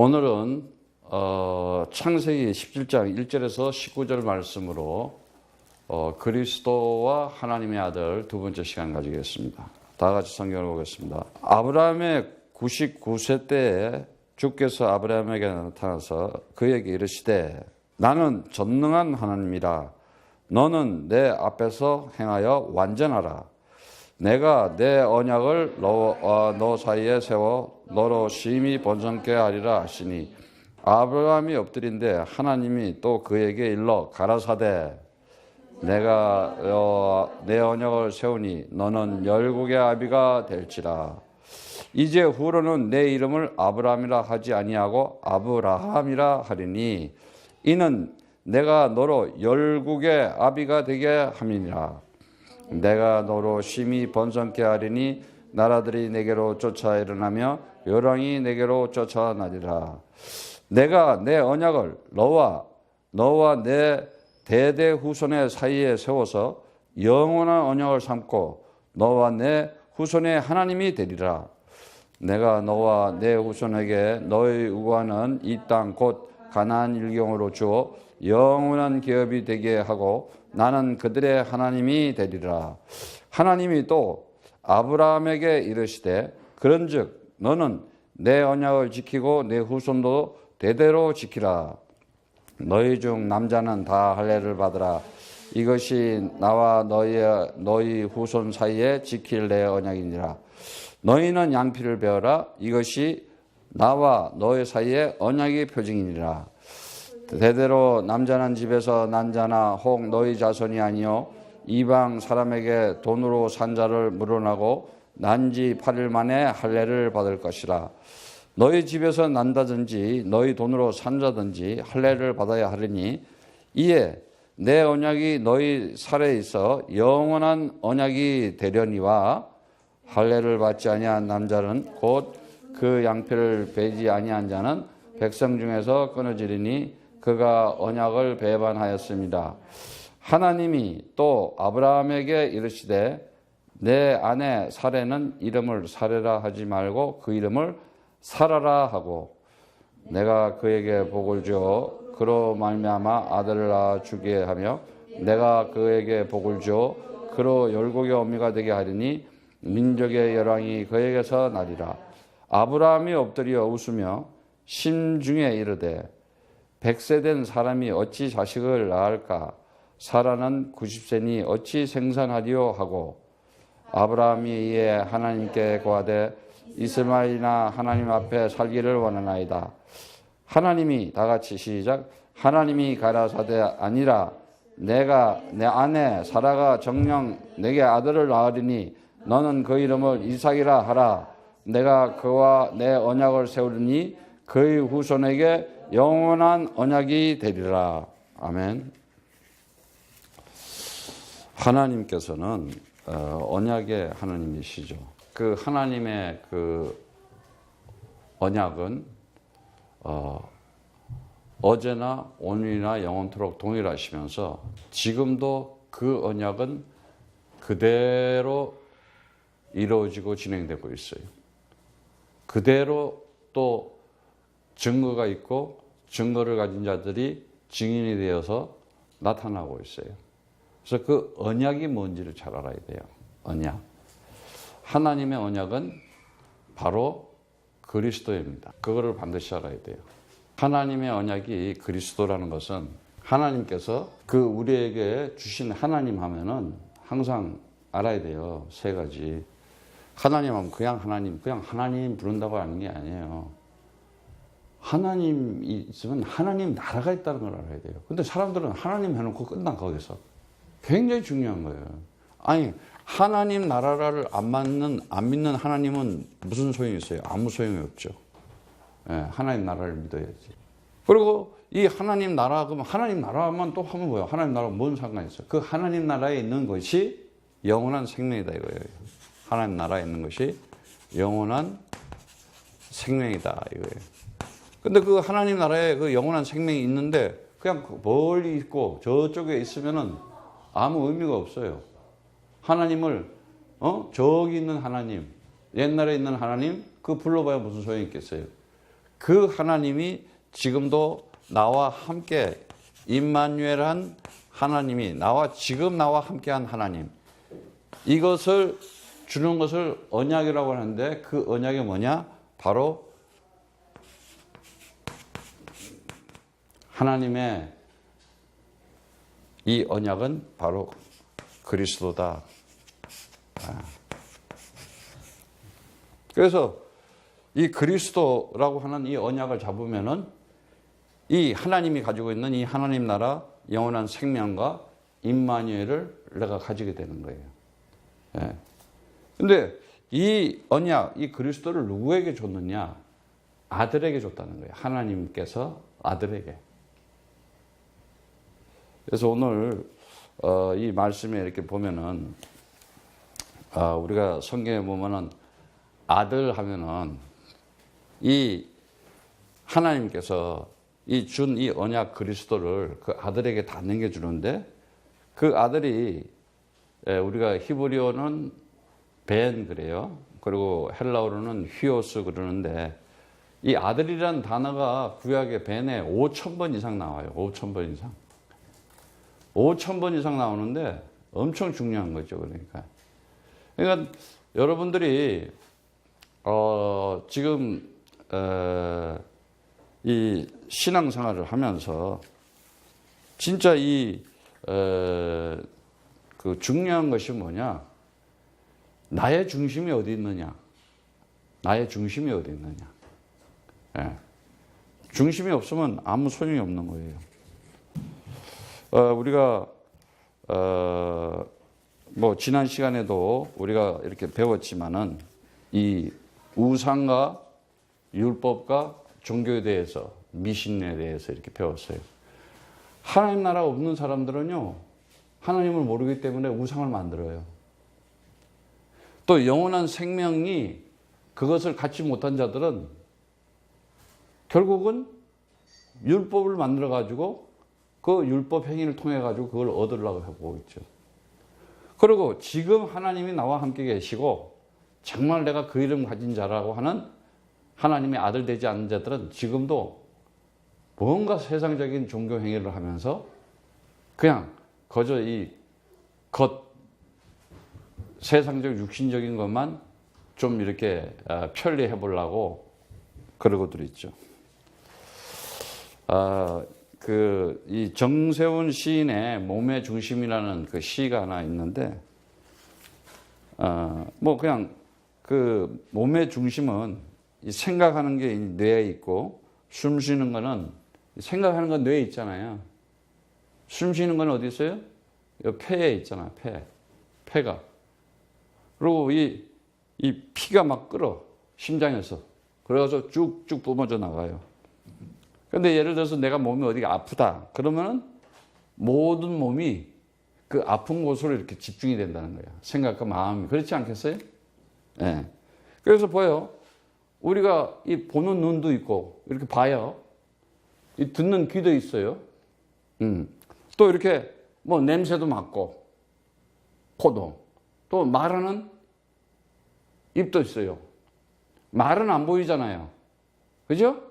오늘은 창세기 17장 1절에서 19절 말씀으로 그리스도와 하나님의 아들 두 번째 시간 가지겠습니다. 다 같이 성경을 보겠습니다. 아브라함의 99세 때에 주께서 아브라함에게 나타나서 그에게 이르시되 나는 전능한 하나님이라. 너는 내 앞에서 행하여 완전하라. 내가 내 언약을 너 사이에 세워 너로 심히 번성케 하리라 하시니 아브라함이 엎드린데 하나님이 또 그에게 일러 가라사대 내가 내 언약을 세우니 너는 열국의 아비가 될지라. 이제 후로는 내 이름을 아브라함이라 하지 아니하고 아브라함이라 하리니 이는 내가 너로 열국의 아비가 되게 함이니라. 내가 너로 심히 번성케 하리니 나라들이 내게로 쫓아 일어나며 열왕이 내게로 쫓아나리라. 내가 내 언약을 너와 내 대대 후손의 사이에 세워서 영원한 언약을 삼고 너와 내 후손의 하나님이 되리라. 내가 너와 내 후손에게 너희 우고하는 이 땅 곧 가나안 일경으로 주어 영원한 기업이 되게 하고 나는 그들의 하나님이 되리라. 하나님이 또 아브라함에게 이르시되 그런즉 너는 내 언약을 지키고 내 후손도 대대로 지키라. 너희 중 남자는 다 할례를 받으라. 이것이 나와 너희 후손 사이에 지킬 내 언약이니라. 너희는 양피를 베어라. 이것이 나와 너희 사이에 언약의 표징이니라. 대대로 남자는 집에서 난 자나 혹 너희 자손이 아니요 이방 사람에게 돈으로 산 자를 물어나고 난 지 8일 만에 할례를 받을 것이라. 너희 집에서 난다든지 너희 돈으로 산 자든지 할례를 받아야 하리니 이에 내 언약이 너희 살에 있어 영원한 언약이 되려니와 할례를 받지 아니한 남자는 곧 그 양피를 베지 아니한 자는 백성 중에서 끊어지리니 그가 언약을 배반하였습니다. 하나님이 또 아브라함에게 이르시되 내 아내 사레는 이름을 사레라 하지 말고 그 이름을 사라라 하고 내가 그에게 복을 주어 그로 말미암아 아들을 낳아 주게 하며 내가 그에게 복을 주어 그로 열국의 어미가 되게 하리니 민족의 열왕이 그에게서 나리라. 아브라함이 엎드려 웃으며 심중에 이르되 100세 된 사람이 어찌 자식을 낳을까? 사라는 90세니 어찌 생산하리요? 하고 아브라함이 이에 하나님께 고하되 이스마엘이나 하나님 앞에 살기를 원하나이다. 하나님이 다같이 시작. 하나님이 가라사대 아니라 내가 내 아내 사라가 정녕 내게 아들을 낳으리니 너는 그 이름을 이삭이라 하라. 내가 그와 내 언약을 세우리니 그의 후손에게 영원한 언약이 되리라. 아멘. 하나님께서는 언약의 하나님이시죠. 그 하나님의 그 언약은 어제나 오늘이나 영원토록 동일하시면서 지금도 그 언약은 그대로 이루어지고 진행되고 있어요. 그대로 또 증거가 있고 증거를 가진 자들이 증인이 되어서 나타나고 있어요. 그래서 그 언약이 뭔지를 잘 알아야 돼요. 언약. 하나님의 언약은 바로 그리스도입니다. 그거를 반드시 알아야 돼요. 하나님의 언약이 그리스도라는 것은 하나님께서 그 우리에게 주신 하나님 하면은 항상 알아야 돼요. 세 가지. 하나님 하면 그냥 하나님 부른다고 하는 게 아니에요. 하나님이 있으면 하나님 나라가 있다는 걸 알아야 돼요. 근데 사람들은 하나님 해놓고 끝난 거기서. 굉장히 중요한 거예요. 아니, 하나님 나라를 안 믿는 하나님은 무슨 소용이 있어요? 아무 소용이 없죠. 예, 하나님 나라를 믿어야지. 그리고 이 하나님 나라, 그러면 하나님 나라만 또 하면 뭐예요? 하나님 나라가 뭔 상관이 있어요? 그 하나님 나라에 있는 것이 영원한 생명이다 이거예요. 하나님 나라에 있는 것이 영원한 생명이다 이거예요. 근데 그 하나님 나라에 그 영원한 생명이 있는데 그냥 멀리 있고 저쪽에 있으면은 아무 의미가 없어요. 하나님을 저기 있는 하나님, 옛날에 있는 하나님 그 불러봐야 무슨 소용이 있겠어요. 그 하나님이 지금도 나와 함께 임마누엘한 하나님이 지금 나와 함께한 하나님, 이것을 주는 것을 언약이라고 하는데 그 언약이 뭐냐? 바로 하나님의 이 언약은 바로 그리스도다. 그래서 이 그리스도라고 하는 이 언약을 잡으면은 이 하나님이 가지고 있는 이 하나님 나라 영원한 생명과 임마누엘을 내가 가지게 되는 거예요. 예. 근데 이 언약, 이 그리스도를 누구에게 줬느냐? 아들에게 줬다는 거예요. 하나님께서 아들에게. 그래서 오늘 이 말씀에 이렇게 보면은 우리가 성경에 보면은 아들 하면은 이 하나님께서 준 이 언약 그리스도를 그 아들에게 다 넘겨주는데 그 아들이 우리가 히브리어는 벤 그래요. 그리고 헬라어로는 휘오스 그러는데 이 아들이라는 단어가 구약의 벤에 5,000번 이상 나와요. 5,000번 이상. 5,000번 이상 나오는데 엄청 중요한 거죠. 그러니까 여러분들이 지금 이 신앙생활을 하면서 진짜 그 중요한 것이 뭐냐? 나의 중심이 어디 있느냐? 나의 중심이 어디 있느냐? 예. 중심이 없으면 아무 소용이 없는 거예요. 우리가 뭐 지난 시간에도 우리가 이렇게 배웠지만은 이 우상과 율법과 종교에 대해서, 미신에 대해서 이렇게 배웠어요. 하나님 나라 없는 사람들은요, 하나님을 모르기 때문에 우상을 만들어요. 또 영원한 생명이 그것을 갖지 못한 자들은 결국은 율법을 만들어 가지고 그 율법 행위를 통해 가지고 그걸 얻으려고 하고 있죠. 그리고 지금 하나님이 나와 함께 계시고 정말 내가 그 이름 가진 자라고 하는 하나님의 아들 되지 않는 자들은 지금도 뭔가 세상적인 종교 행위를 하면서 그냥 거저 세상적 육신적인 것만 좀 이렇게 편리해 보려고 그러고들 있죠. 이 정세훈 시인의 몸의 중심이라는 그 시가 하나 있는데, 뭐 그냥 그 몸의 중심은 이 생각하는 게 뇌에 있고, 숨 쉬는 거는 생각하는 건 뇌에 있잖아요. 숨 쉬는 건 어디 있어요? 이 폐에 있잖아요. 폐가. 그리고 이 피가 막 끓어. 심장에서. 그래서 쭉쭉 뿜어져 나가요. 근데 예를 들어서 내가 몸이 어디가 아프다. 그러면은 모든 몸이 그 아픈 곳으로 이렇게 집중이 된다는 거예요. 생각과 마음이. 그렇지 않겠어요? 네. 그래서 보여. 우리가 이 보는 눈도 있고, 이렇게 봐요. 이 듣는 귀도 있어요. 또 이렇게 뭐 냄새도 맡고, 코도. 또 말하는 입도 있어요. 말은 안 보이잖아요. 그죠?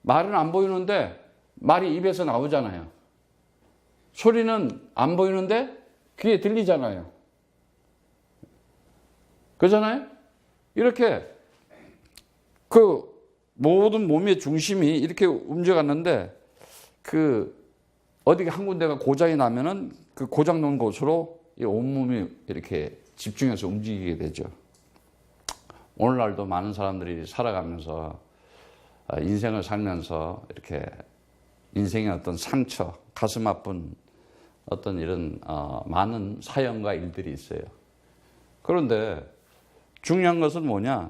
말은 안 보이는데 말이 입에서 나오잖아요. 소리는 안 보이는데 귀에 들리잖아요. 그렇잖아요? 이렇게 그 모든 몸의 중심이 이렇게 움직였는데 어디 한 군데가 고장이 나면은 그 고장 난 곳으로 이 온몸이 이렇게 집중해서 움직이게 되죠. 오늘날도 많은 사람들이 살아가면서 인생을 살면서 이렇게 인생의 어떤 상처, 가슴 아픈 어떤 이런 많은 사연과 일들이 있어요. 그런데 중요한 것은 뭐냐?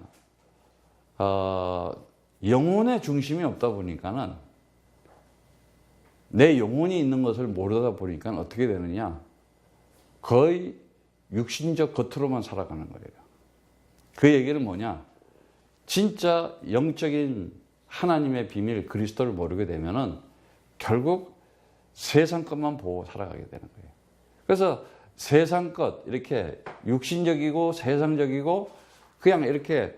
영혼의 중심이 없다 보니까는 내 영혼이 있는 것을 모르다 보니까 어떻게 되느냐? 거의 육신적 겉으로만 살아가는 거예요. 그 얘기는 뭐냐? 진짜 영적인 하나님의 비밀 그리스도를 모르게 되면은 결국 세상 것만 보고 살아가게 되는 거예요. 그래서 세상 것, 이렇게 육신적이고 세상적이고 그냥 이렇게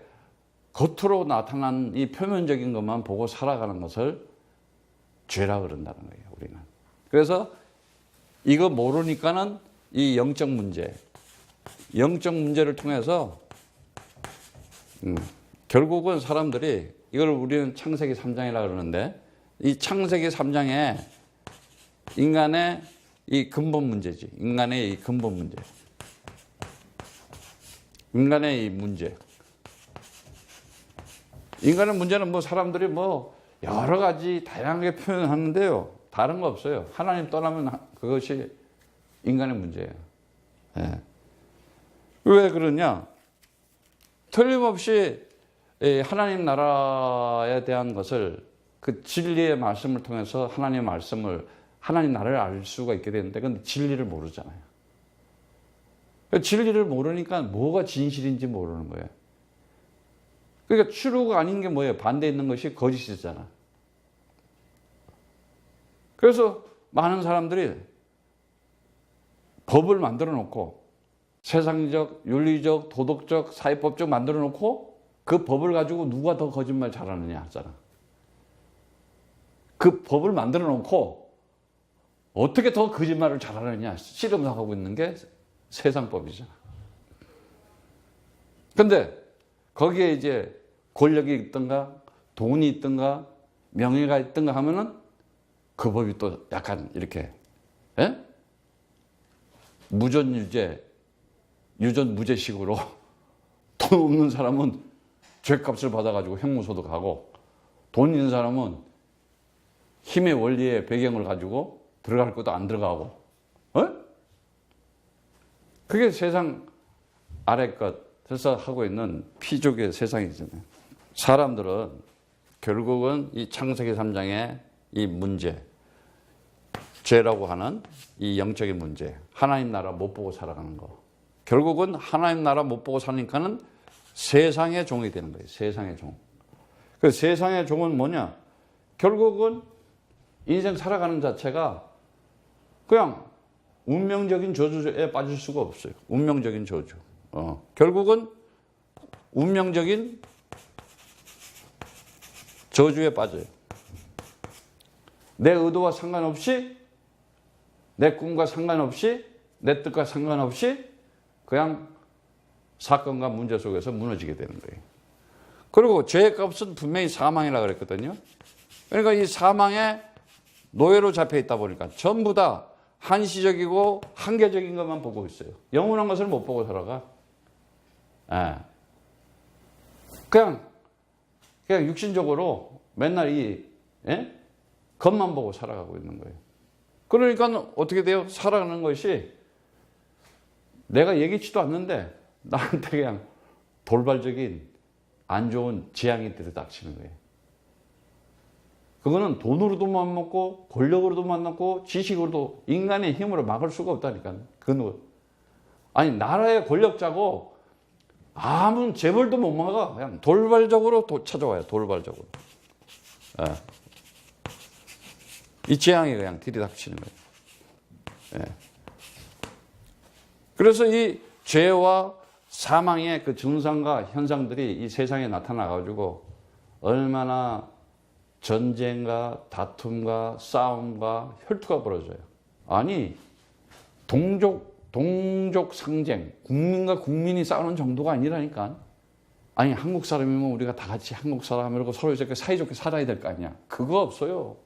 겉으로 나타난 이 표면적인 것만 보고 살아가는 것을 죄라 그런다는 거예요, 우리는. 그래서 이거 모르니까는 이 영적 문제를 통해서 결국은 사람들이 이걸 우리는 창세기 3장이라 그러는데 이 창세기 3장에 인간의 이 근본 문제지. 인간의 이 근본 문제. 인간의 이 문제. 인간의 문제는 뭐 사람들이 뭐 여러 가지 다양하게 표현하는데요. 다른 거 없어요. 하나님 떠나면 그것이 인간의 문제예요. 예. 왜 그러냐? 틀림없이 하나님 나라에 대한 것을 그 진리의 말씀을 통해서 하나님 나라를 알 수가 있게 되는데 근데 진리를 모르잖아요. 진리를 모르니까 뭐가 진실인지 모르는 거예요. 그러니까 true가 아닌 게 뭐예요? 반대에 있는 것이 거짓이잖아. 그래서 많은 사람들이 법을 만들어 놓고 세상적, 윤리적, 도덕적, 사회법적 만들어 놓고 그 법을 가지고 누가 더 거짓말 잘하느냐 하잖아. 그 법을 만들어 놓고 어떻게 더 거짓말을 잘하느냐 씨름하고 있는 게 세상법이잖아. 근데 거기에 이제 권력이 있든가 돈이 있든가 명예가 있든가 하면은 그 법이 또 약간 이렇게 유전무죄식으로 돈 없는 사람은 죄값을 받아가지고 형무소도 가고 돈 있는 사람은 힘의 원리의 배경을 가지고 들어갈 것도 안 들어가고 그게 세상 아래 것에서 하고 있는 피족의 세상이잖아요. 사람들은 결국은 이 창세기 3장의 이 문제, 죄라고 하는 이 영적인 문제, 하나님 나라 못 보고 살아가는 거. 결국은 하나님 나라 못 보고 사니까는 세상의 종이 되는 거예요. 세상의 종. 그 세상의 종은 뭐냐? 결국은 인생 살아가는 자체가 그냥 운명적인 저주에 빠질 수가 없어요. 운명적인 저주. 결국은 운명적인 저주에 빠져요. 내 의도와 상관없이, 내 꿈과 상관없이, 내 뜻과 상관없이 그냥 사건과 문제 속에서 무너지게 되는 거예요. 그리고 죄의 값은 분명히 사망이라고 그랬거든요. 그러니까 이 사망의 노예로 잡혀 있다 보니까 전부 다 한시적이고 한계적인 것만 보고 있어요. 영원한 것을 못 보고 살아가. 그냥 육신적으로 맨날 겉만 보고 살아가고 있는 거예요. 그러니까 어떻게 돼요? 살아가는 것이 내가 예기치도 않는데 나한테 그냥 돌발적인 안 좋은 재앙이 들이닥치는 거예요. 그거는 돈으로도 못 먹고 권력으로도 못 먹고 지식으로도 인간의 힘으로 막을 수가 없다니까. 아니 나라의 권력자고 아무 재벌도 못 막아. 그냥 돌발적으로 찾아와요. 돌발적으로. 이 재앙이 그냥 들이닥치는 거예요. 그래서 이 죄와 사망의 그 증상과 현상들이 이 세상에 나타나가지고 얼마나 전쟁과 다툼과 싸움과 혈투가 벌어져요. 아니 동족 상쟁, 국민과 국민이 싸우는 정도가 아니라니까. 아니 한국 사람이면 우리가 다 같이 한국 사람이라고 서로 이렇게 사이좋게 살아야 될 거 아니야. 그거 없어요.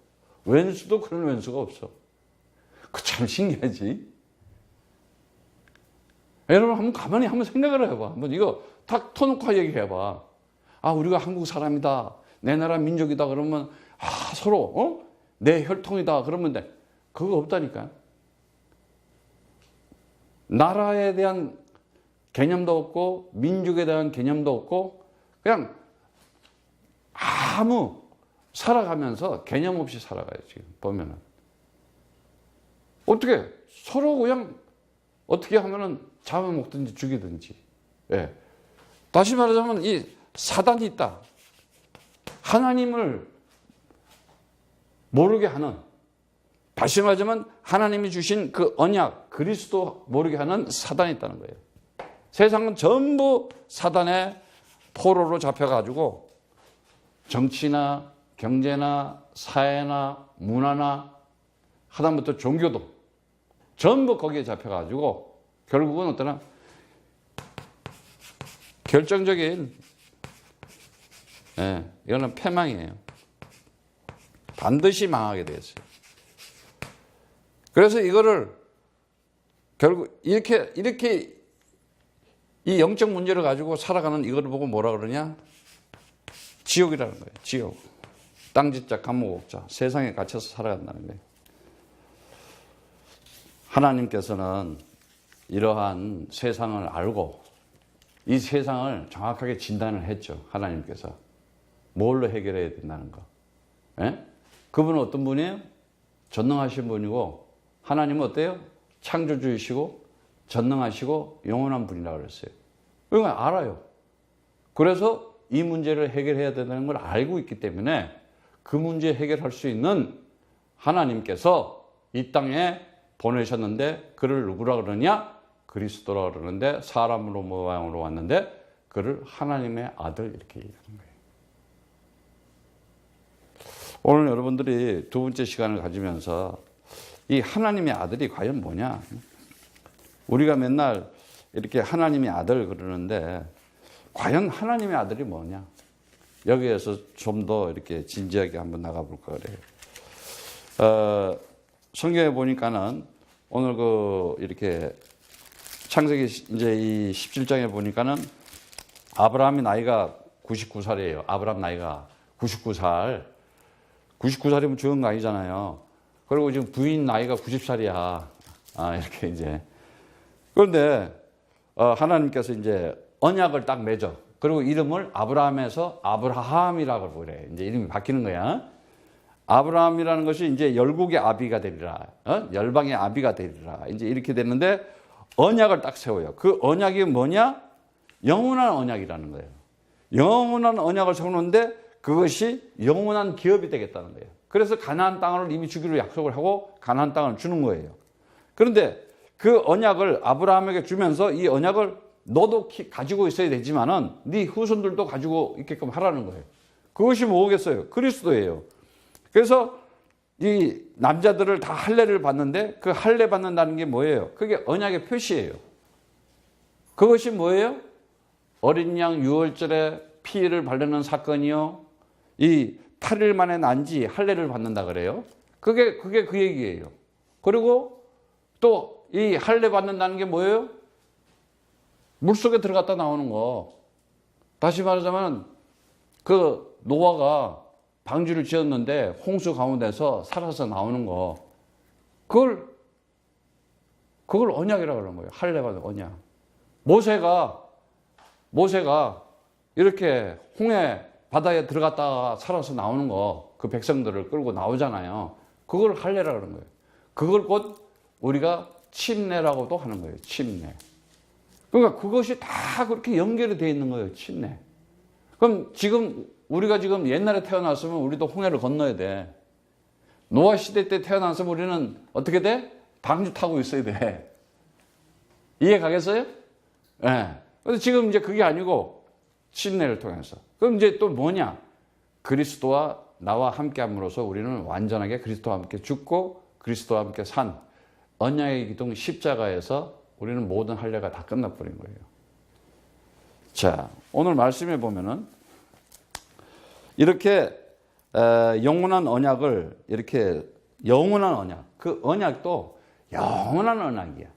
왼수도 그런 왼수가 없어. 그 참 신기하지. 여러분 한번 가만히 한번 생각을 해봐. 한번 이거 딱 터놓고 얘기해봐. 아 우리가 한국 사람이다. 내 나라 민족이다 그러면 서로 내 혈통이다 그러면 돼. 그거 없다니까. 나라에 대한 개념도 없고 민족에 대한 개념도 없고 그냥 아무 살아가면서 개념 없이 살아가요. 지금 보면은 어떻게 서로 그냥 어떻게 하면은 잡아먹든지 죽이든지. 다시 말하자면 이 사단이 있다. 하나님을 모르게 하는, 다시 말하자면 하나님이 주신 그 언약, 그리스도 모르게 하는 사단이 있다는 거예요. 세상은 전부 사단의 포로로 잡혀가지고 정치나 경제나 사회나 문화나 하다못해 종교도 전부 거기에 잡혀가지고 결국은 어떠나 결정적인 이거는 패망이에요. 반드시 망하게 되었어요. 그래서 이거를 결국 이렇게 이 영적 문제를 가지고 살아가는 이거를 보고 뭐라 그러냐? 지옥이라는 거예요. 지옥. 땅짓자, 감옥옥자. 세상에 갇혀서 살아간다는 거예요. 하나님께서는 이러한 세상을 알고 이 세상을 정확하게 진단을 했죠. 하나님께서. 뭘로 해결해야 된다는 거. 예? 그분은 어떤 분이에요? 전능하신 분이고 하나님은 어때요? 창조주이시고 전능하시고 영원한 분이라고 그랬어요. 이건 알아요. 그래서 이 문제를 해결해야 된다는 걸 알고 있기 때문에 그 문제 해결할 수 있는 하나님께서 이 땅에 보내셨는데 그를 누구라 그러냐? 그리스도라 그러는데 사람으로 모양으로 왔는데 그를 하나님의 아들 이렇게 얘기하는 거예요. 오늘 여러분들이 두 번째 시간을 가지면서 이 하나님의 아들이 과연 뭐냐? 우리가 맨날 이렇게 하나님의 아들 그러는데 과연 하나님의 아들이 뭐냐? 여기에서 좀 더 이렇게 진지하게 한번 나가볼까 그래요. 성경에 보니까는 오늘 이렇게 창세기 이제 이 17장에 보니까는 아브라함이 나이가 99살이에요. 아브라함 나이가 99살. 99살이면 적은 거 아니잖아요. 그리고 지금 부인 나이가 90살이야. 이렇게 이제. 그런데, 하나님께서 이제 언약을 딱 맺어. 그리고 이름을 아브라함에서 아브라함이라고 그래. 이제 이름이 바뀌는 거야. 아브라함이라는 것이 이제 열국의 아비가 되리라. 열방의 아비가 되리라. 이제 이렇게 됐는데 언약을 딱 세워요. 그 언약이 뭐냐? 영원한 언약이라는 거예요. 영원한 언약을 세우는데 그것이 영원한 기업이 되겠다는 거예요. 그래서 가나안 땅을 이미 주기로 약속을 하고 가나안 땅을 주는 거예요. 그런데 그 언약을 아브라함에게 주면서 이 언약을 너도 가지고 있어야 되지만은 네 후손들도 가지고 있게끔 하라는 거예요. 그것이 뭐겠어요? 그리스도예요. 그래서 이 남자들을 다 할례를 받는데 그 할례 받는다는 게 뭐예요? 그게 언약의 표시예요. 그것이 뭐예요? 어린 양 유월절에 피를 바르는 사건이요. 이 8일 만에 난지 할례를 받는다 그래요. 그게 그 얘기예요. 그리고 또 이 할례 받는다는 게 뭐예요? 물속에 들어갔다 나오는 거. 다시 말하자면 그 노아가 방주를 지었는데 홍수 가운데서 살아서 나오는 거. 그걸 언약이라고 그러는 거예요. 할례 받는 언약. 모세가 이렇게 홍해 바다에 들어갔다가 살아서 나오는 거, 그 백성들을 끌고 나오잖아요. 그걸 할례라고 그러는 거예요. 그걸 곧 우리가 침례라고도 하는 거예요. 침례. 그러니까 그것이 다 그렇게 연결이 되어 있는 거예요. 침례. 그럼 우리가 지금 옛날에 태어났으면 우리도 홍해를 건너야 돼. 노아 시대 때 태어났으면 우리는 어떻게 돼? 방주 타고 있어야 돼. 이해 가겠어요? 예. 네. 그래서 지금 이제 그게 아니고 침례를 통해서. 그럼 이제 또 뭐냐? 그리스도와 나와 함께 함으로써 우리는 완전하게 그리스도와 함께 죽고 그리스도와 함께 산 언약의 기둥 십자가에서 우리는 모든 할례가 다 끝나버린 거예요. 자, 오늘 말씀해 보면은 이렇게 영원한 언약을 이렇게 영원한 언약, 그 언약도 영원한 언약이야.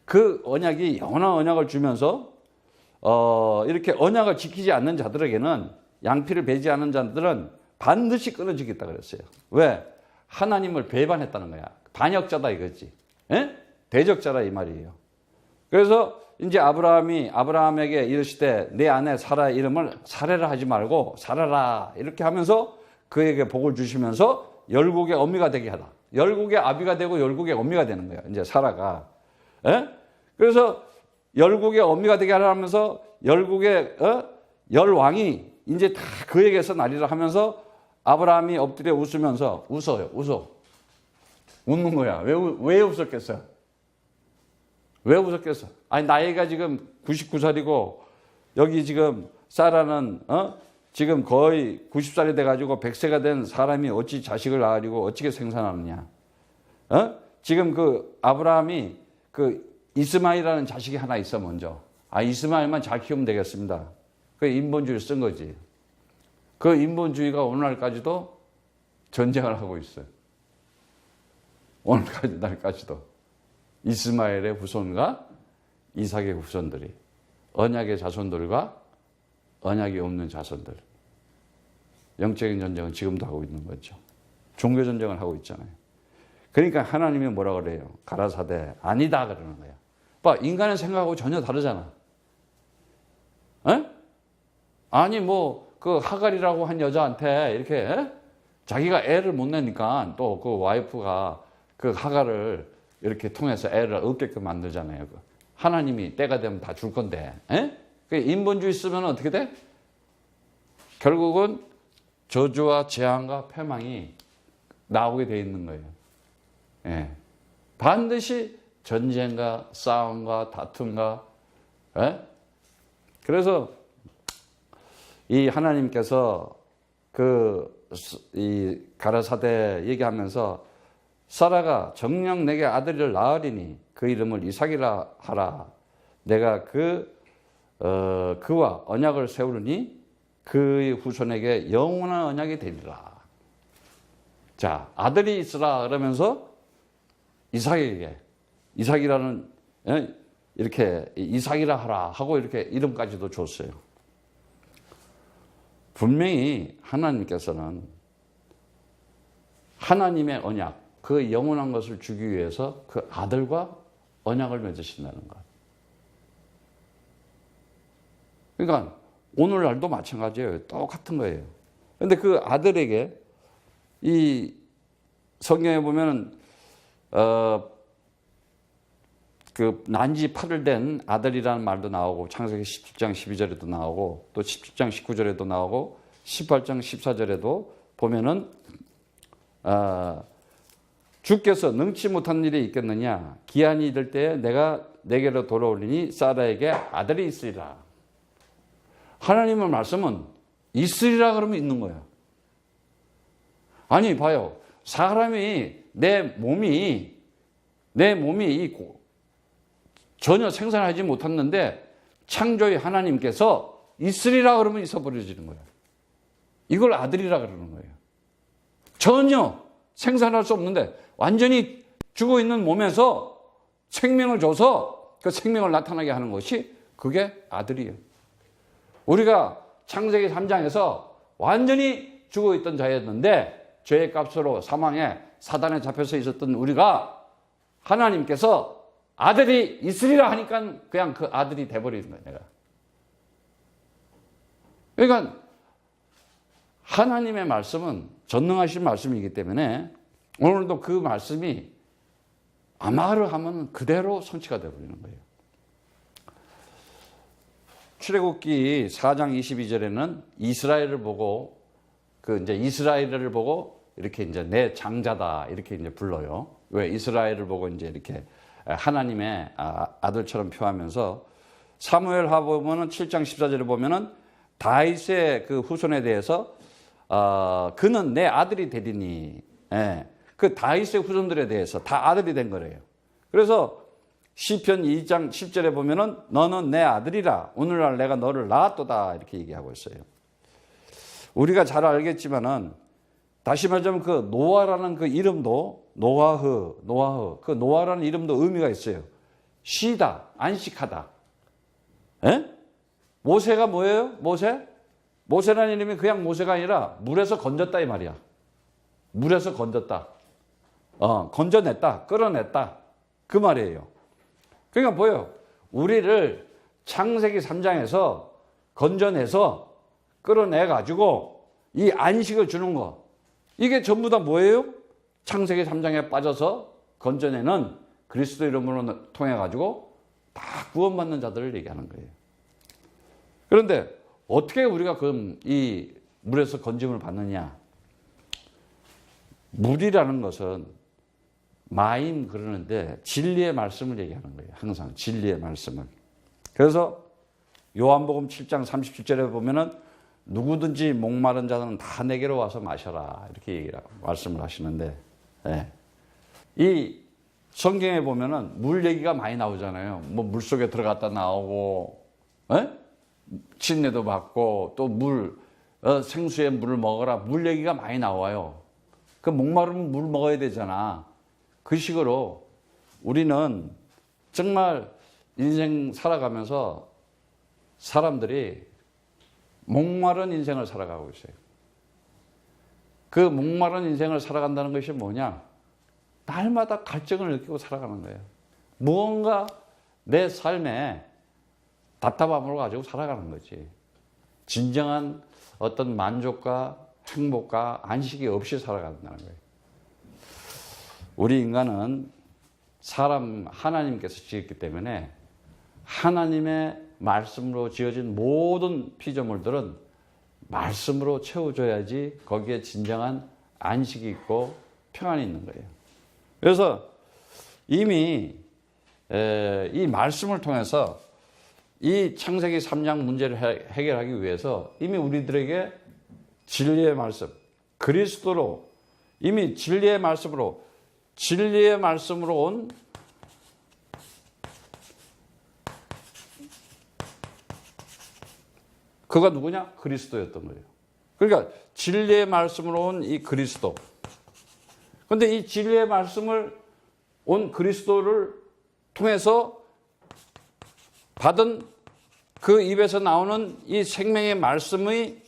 그 언약이 영원한 언약을 주면서 이렇게 언약을 지키지 않는 자들에게는 양피를 베지 않는 자들은 반드시 끊어지겠다 그랬어요. 왜? 하나님을 배반했다는 거야. 반역자다 이거지. 에? 대적자다 이 말이에요. 그래서 이제 아브라함에게 이르시되 내 아내 사라의 이름을 사레라 하지 말고 사라라 이렇게 하면서 그에게 복을 주시면서 열국의 어미가 되게 하다. 열국의 아비가 되고 열국의 어미가 되는 거야. 이제 사라가. 에? 그래서 열국의 어미가 되게 하면서 열국의 열왕이 이제 다 그에게서 나리라 하면서 아브라함이 엎드려 웃으면서 웃어. 웃는 거야. 왜 웃었겠어? 왜 웃었겠어? 아니 나이가 지금 99살이고 여기 지금 사라는 지금 거의 90살이 돼가지고 100세가 된 사람이 어찌 자식을 낳으려고 어떻게 생산하느냐. 지금 그 아브라함이 그 이스마엘이라는 자식이 하나 있어 먼저. 이스마엘만 잘 키우면 되겠습니다. 그 인본주의를 쓴 거지. 그 인본주의가 오늘날까지도 전쟁을 하고 있어요. 오늘날까지도. 이스마엘의 후손과 이삭의 후손들이. 언약의 자손들과 언약이 없는 자손들. 영적인 전쟁은 지금도 하고 있는 거죠. 종교 전쟁을 하고 있잖아요. 그러니까 하나님이 뭐라 그래요? 가라사대 아니다 그러는 거야. 봐, 인간의 생각하고 전혀 다르잖아. 아니 그 하갈이라고 한 여자한테 이렇게 자기가 애를 못 내니까 또 그 와이프가 그 하갈을 이렇게 통해서 애를 얻게끔 만들잖아요. 하나님이 때가 되면 다 줄 건데. 그 인본주의 쓰면 어떻게 돼? 결국은 저주와 재앙과 패망이 나오게 돼 있는 거예요. 반드시 전쟁과 싸움과 다툼과. 그래서 이 하나님께서 이 가라사대 얘기하면서 사라가 정녕 내게 아들을 낳으리니 그 이름을 이삭이라 하라. 내가 그와 언약을 세우리니 그의 후손에게 영원한 언약이 되리라. 자, 아들이 있으라 그러면서 이삭에게 이삭이라는 이렇게 이삭이라 하라 하고 이렇게 이름까지도 줬어요. 분명히 하나님께서는 하나님의 언약, 그 영원한 것을 주기 위해서 그 아들과 언약을 맺으신다는 것. 그러니까 오늘날도 마찬가지예요. 똑같은 거예요. 그런데 그 아들에게 이 성경에 보면 그 난지 8을 된 아들이라는 말도 나오고 창세기 17장 12절에도 나오고 또 17장 19절에도 나오고 18장 14절에도 보면은 주께서 능치 못한 일이 있겠느냐 기한이 이를 때에 내가 내게로 돌아오리니 사라에게 아들이 있으리라. 하나님의 말씀은 있으리라 그러면 있는 거예요. 아니 봐요. 사람이 내 몸이 전혀 생산하지 못했는데 창조의 하나님께서 있으리라 그러면 있어 버려지는 거예요. 이걸 아들이라 그러는 거예요. 전혀 생산할 수 없는데 완전히 죽어 있는 몸에서 생명을 줘서 그 생명을 나타나게 하는 것이 그게 아들이에요. 우리가 창세기 3장에서 완전히 죽어 있던 자였는데 죄의 값으로 사망에 사단에 잡혀서 있었던 우리가 하나님께서 아들이 있으리라 하니까 그냥 그 아들이 돼버리는 거예요. 내가. 그러니까 하나님의 말씀은 전능하신 말씀이기 때문에 오늘도 그 말씀이 아마를 하면 그대로 성취가 되어버리는 거예요. 출애굽기 4장 22절에는 이스라엘을 보고 이스라엘을 보고 이렇게 이제 내 장자다 이렇게 이제 불러요. 왜 이스라엘을 보고 이제 이렇게 하나님의 아들처럼 표하면서 사무엘하 보면은 7장 14절에 보면은 다윗의 그 후손에 대해서 그는 내 아들이 되리니 그 다윗의 후손들에 대해서 다 아들이 된 거래요. 그래서 시편 2장 10절에 보면은 너는 내 아들이라 오늘날 내가 너를 낳았도다 이렇게 얘기하고 있어요. 우리가 잘 알겠지만은 다시 말하자면 그 노아라는 그 이름도 노아흐 그 노아라는 이름도 의미가 있어요. 쉬다, 안식하다. 모세가 뭐예요? 모세라는 이름이 그냥 모세가 아니라 물에서 건졌다 이 말이야. 물에서 건졌다. 건져냈다, 끌어냈다 그 말이에요. 그러니까 뭐예요? 우리를 창세기 3장에서 건져내서 끌어내가지고 이 안식을 주는 거. 이게 전부 다 뭐예요? 창세기 3장에 빠져서 건져내는 그리스도 이름으로 통해가지고 다 구원받는 자들을 얘기하는 거예요. 그런데 어떻게 우리가 그럼 이 물에서 건짐을 받느냐? 물이라는 것은 마임 그러는데 진리의 말씀을 얘기하는 거예요. 항상 진리의 말씀을. 그래서 요한복음 7장 37절에 보면은 누구든지 목마른 자는 다 내게로 와서 마셔라 이렇게 말씀을 하시는데, 예. 이 성경에 보면은 물 얘기가 많이 나오잖아요. 뭐 물속에 들어갔다 나오고, 예? 침례도 받고 또 생수의 물을 먹어라, 물 얘기가 많이 나와요. 그 목마르면 물 먹어야 되잖아. 그 식으로 우리는 정말 인생 살아가면서 사람들이 목마른 인생을 살아가고 있어요. 그 목마른 인생을 살아간다는 것이 뭐냐? 날마다 갈증을 느끼고 살아가는 거예요. 무언가 내 삶에 답답함을 가지고 살아가는 거지. 진정한 어떤 만족과 행복과 안식이 없이 살아간다는 거예요. 우리 인간은 하나님께서 지었기 때문에 하나님의 말씀으로 지어진 모든 피조물들은 말씀으로 채워줘야지 거기에 진정한 안식이 있고 평안이 있는 거예요. 그래서 이미 이 말씀을 통해서 이 창세기 3장 문제를 해결하기 위해서 이미 우리들에게 진리의 말씀, 그리스도로 이미 진리의 말씀으로 온 그가 누구냐? 그리스도였던 거예요. 그러니까 진리의 말씀으로 온 이 그리스도. 그런데 이 진리의 말씀을 온 그리스도를 통해서 받은 그 입에서 나오는 이 생명의 말씀의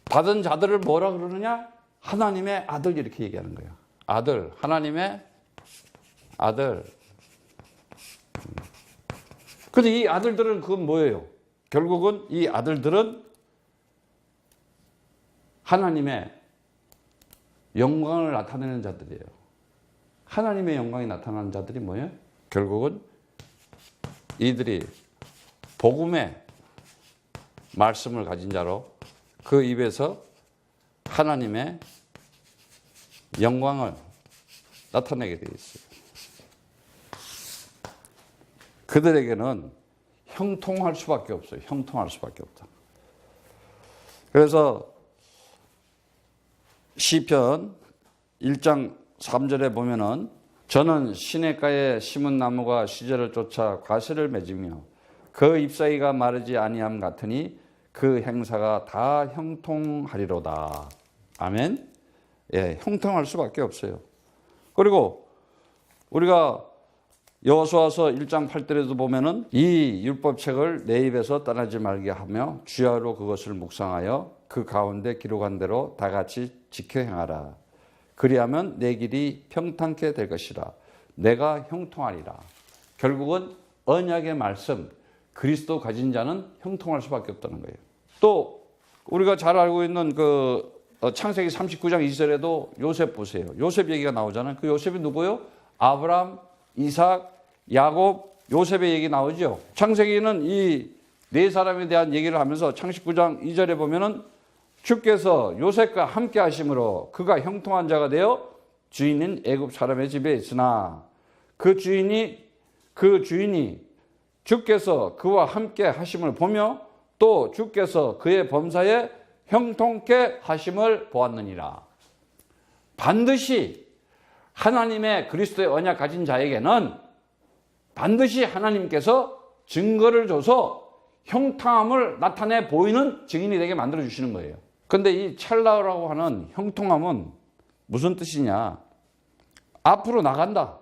받은 자들을 뭐라 그러느냐? 하나님의 아들 이렇게 얘기하는 거예요. 아들, 하나님의 아들. 그런데 이 아들들은 그건 뭐예요? 결국은 이 아들들은 하나님의 영광을 나타내는 자들이에요. 하나님의 영광이 나타나는 자들이 뭐예요? 결국은 이들이 복음의 말씀을 가진 자로 그 입에서 하나님의 영광을 나타내게 되어 있어요. 그들에게는 형통할 수밖에 없어요. 형통할 수밖에 없다. 그래서 시편 1장 3절에 보면은 저는 시냇가에 심은 나무가 시절을 쫓아 과실을 맺으며 그 잎사귀가 마르지 아니함 같으니 그 행사가 다 형통하리로다. 아멘. 예, 형통할 수밖에 없어요. 그리고 우리가 여호수아서 1장 8절에도 보면은 이 율법책을 내 입에서 떠나지 말게 하며 주야로 그것을 묵상하여 그 가운데 기록한 대로 다 같이 지켜 행하라. 그리하면 내 길이 평탄케 될 것이라. 내가 형통하리라. 결국은 언약의 말씀, 그리스도 가진 자는 형통할 수밖에 없다는 거예요. 또 우리가 잘 알고 있는 그 창세기 39장 2절에도 요셉 보세요. 요셉 얘기가 나오잖아요. 그 요셉이 누구요? 아브람, 이삭, 야곱, 요셉의 얘기 나오죠. 창세기는 이 네 사람에 대한 얘기를 하면서 창세기 9장 2절에 보면은 주께서 요셉과 함께 하심으로 그가 형통한 자가 되어 주인인 애굽 사람의 집에 있으나 그 주인이 주께서 그와 함께 하심을 보며 또 주께서 그의 범사에 형통케 하심을 보았느니라. 반드시 하나님의 그리스도의 언약 가진 자에게는 반드시 하나님께서 증거를 줘서 형통함을 나타내 보이는 증인이 되게 만들어 주시는 거예요. 그런데 이 찰나라고 하는 형통함은 무슨 뜻이냐? 앞으로 나간다.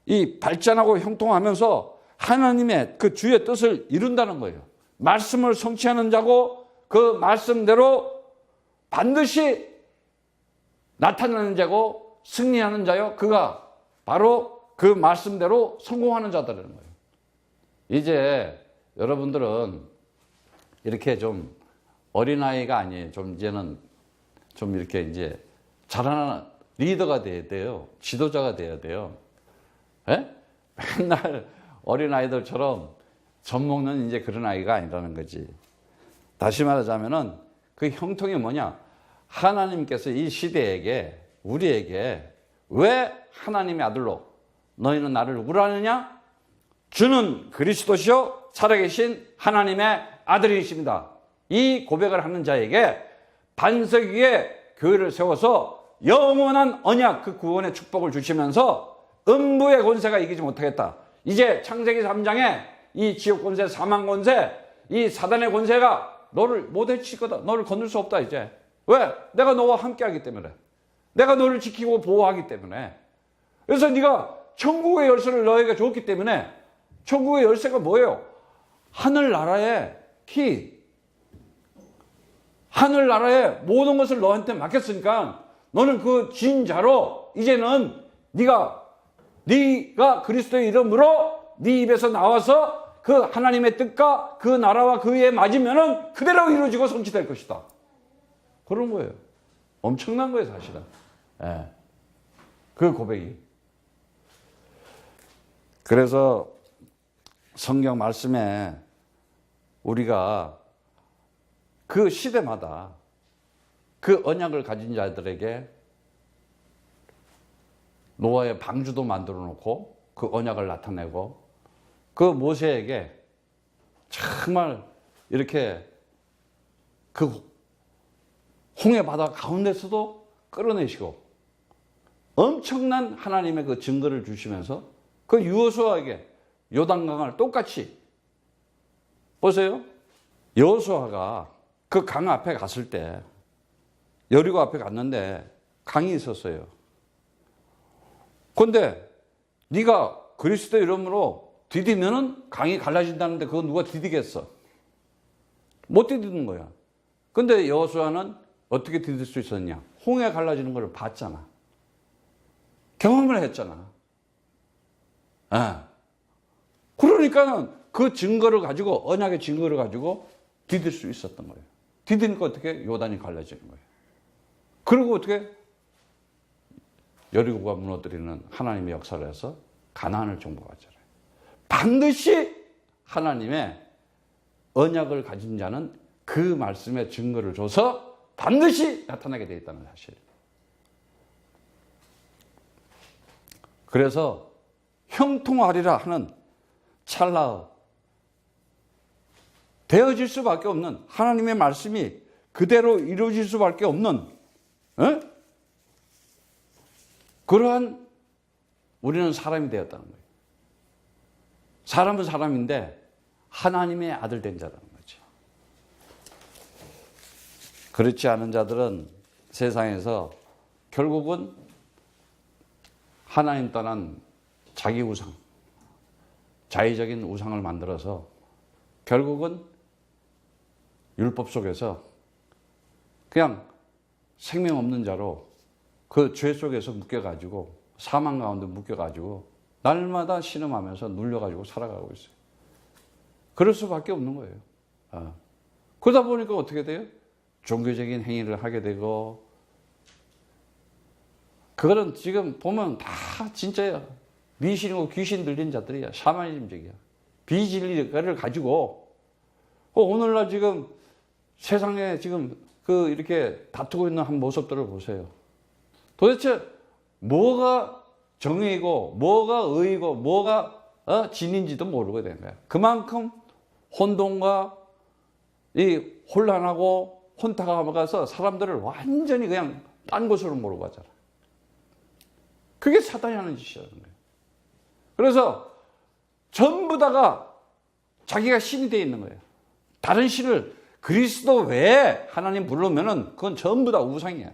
이 발전하고 형통하면서 하나님의 그 주의 뜻을 이룬다는 거예요. 말씀을 성취하는 자고 그 말씀대로 반드시 나타나는 자고 승리하는 자요. 그가 바로 그 말씀대로 성공하는 자들이라는 거예요. 이제 여러분들은 이렇게 좀 어린아이가 아니에요. 좀 이제는 좀 이렇게 이제 자라나는 리더가 돼야 돼요. 지도자가 돼야 돼요. 예? 맨날 어린아이들처럼 젖 먹는 이제 그런 아이가 아니라는 거지. 다시 말하자면은 그 형통이 뭐냐? 하나님께서 이 시대에게, 우리에게 왜 하나님의 아들로 너희는 나를 누구라 하느냐? 주는 그리스도시요 살아계신 하나님의 아들이십니다. 이 고백을 하는 자에게 반석 위에 교회를 세워서 영원한 언약, 그 구원의 축복을 주시면서 음부의 권세가 이기지 못하겠다. 이제 창세기 3장에 이 지옥 권세, 사망 권세, 이 사단의 권세가 너를 못 해칠 거다. 너를 건들 수 없다 이제. 왜? 내가 너와 함께 하기 때문에. 내가 너를 지키고 보호하기 때문에. 그래서 네가 천국의 열쇠를 너에게 줬기 때문에. 천국의 열쇠가 뭐예요? 하늘나라의 키. 하늘나라의 모든 것을 너한테 맡겼으니까 너는 그 진자로 이제는 네가 그리스도의 이름으로 네 입에서 나와서 그 하나님의 뜻과 그 나라와 그 위에 맞으면은 그대로 이루어지고 성취될 것이다. 그런 거예요. 엄청난 거예요, 사실은. 예. 그 고백이. 그래서 성경 말씀에 우리가 그 시대마다 그 언약을 가진 자들에게 노아의 방주도 만들어 놓고 그 언약을 나타내고 그 모세에게 정말 이렇게 그 홍해 바다 가운데서도 끌어내시고 엄청난 하나님의 그 증거를 주시면서 그 여호수아에게 요단강을 똑같이 보세요. 여호수아가 그 강 앞에 갔을 때 여리고 앞에 갔는데 강이 있었어요. 그런데 네가 그리스도 이름으로 디디면은 강이 갈라진다는데 그거 누가 디디겠어? 못 디디는 거야. 근데 여호수아는 어떻게 디딜 수 있었냐? 홍해 갈라지는 걸 봤잖아. 경험을 했잖아. 그러니까는 그 증거를 가지고, 언약의 증거를 가지고 디딜 수 있었던 거예요. 디디니까 어떻게? 요단이 갈라지는 거예요. 그리고 어떻게? 여리고가 무너뜨리는 하나님의 역사를 해서 가나안을 정복하잖아요. 반드시 하나님의 언약을 가진 자는 그 말씀의 증거를 줘서 반드시 나타나게 되어 있다는 사실. 그래서 형통하리라 하는 찰나의 되어질 수밖에 없는 하나님의 말씀이 그대로 이루어질 수밖에 없는 그러한 우리는 사람이 되었다는 거예요. 사람은 사람인데 하나님의 아들 된 자라는 거지. 그렇지 않은 자들은 세상에서 결국은 하나님 떠난 자기 우상, 자의적인 우상을 만들어서 결국은 율법 속에서 그냥 생명 없는 자로 그 죄 속에서 묶여가지고 사망 가운데 묶여가지고 날마다 신음하면서 눌려가지고 살아가고 있어요. 그럴 수밖에 없는 거예요. 그러다 보니까 어떻게 돼요? 종교적인 행위를 하게 되고, 그거는 지금 보면 다 진짜야. 미신이고 귀신 들린 자들이야. 샤머니즘적이야. 비진리를 가지고 오늘날 지금 세상에 지금 그 이렇게 다투고 있는 한 모습들을 보세요. 도대체 뭐가 정의이고 뭐가 의이고 뭐가 진인지도 모르게 된 거야. 그만큼 혼돈과 이 혼란하고 혼탁함가서 사람들을 완전히 그냥 딴 곳으로 몰고 가잖아. 그게 사단이 하는 짓이라는 거예요. 그래서 전부 다가 자기가 신이 되어 있는 거예요. 다른 신을 그리스도 외에 하나님 부르면은 그건 전부 다 우상이야.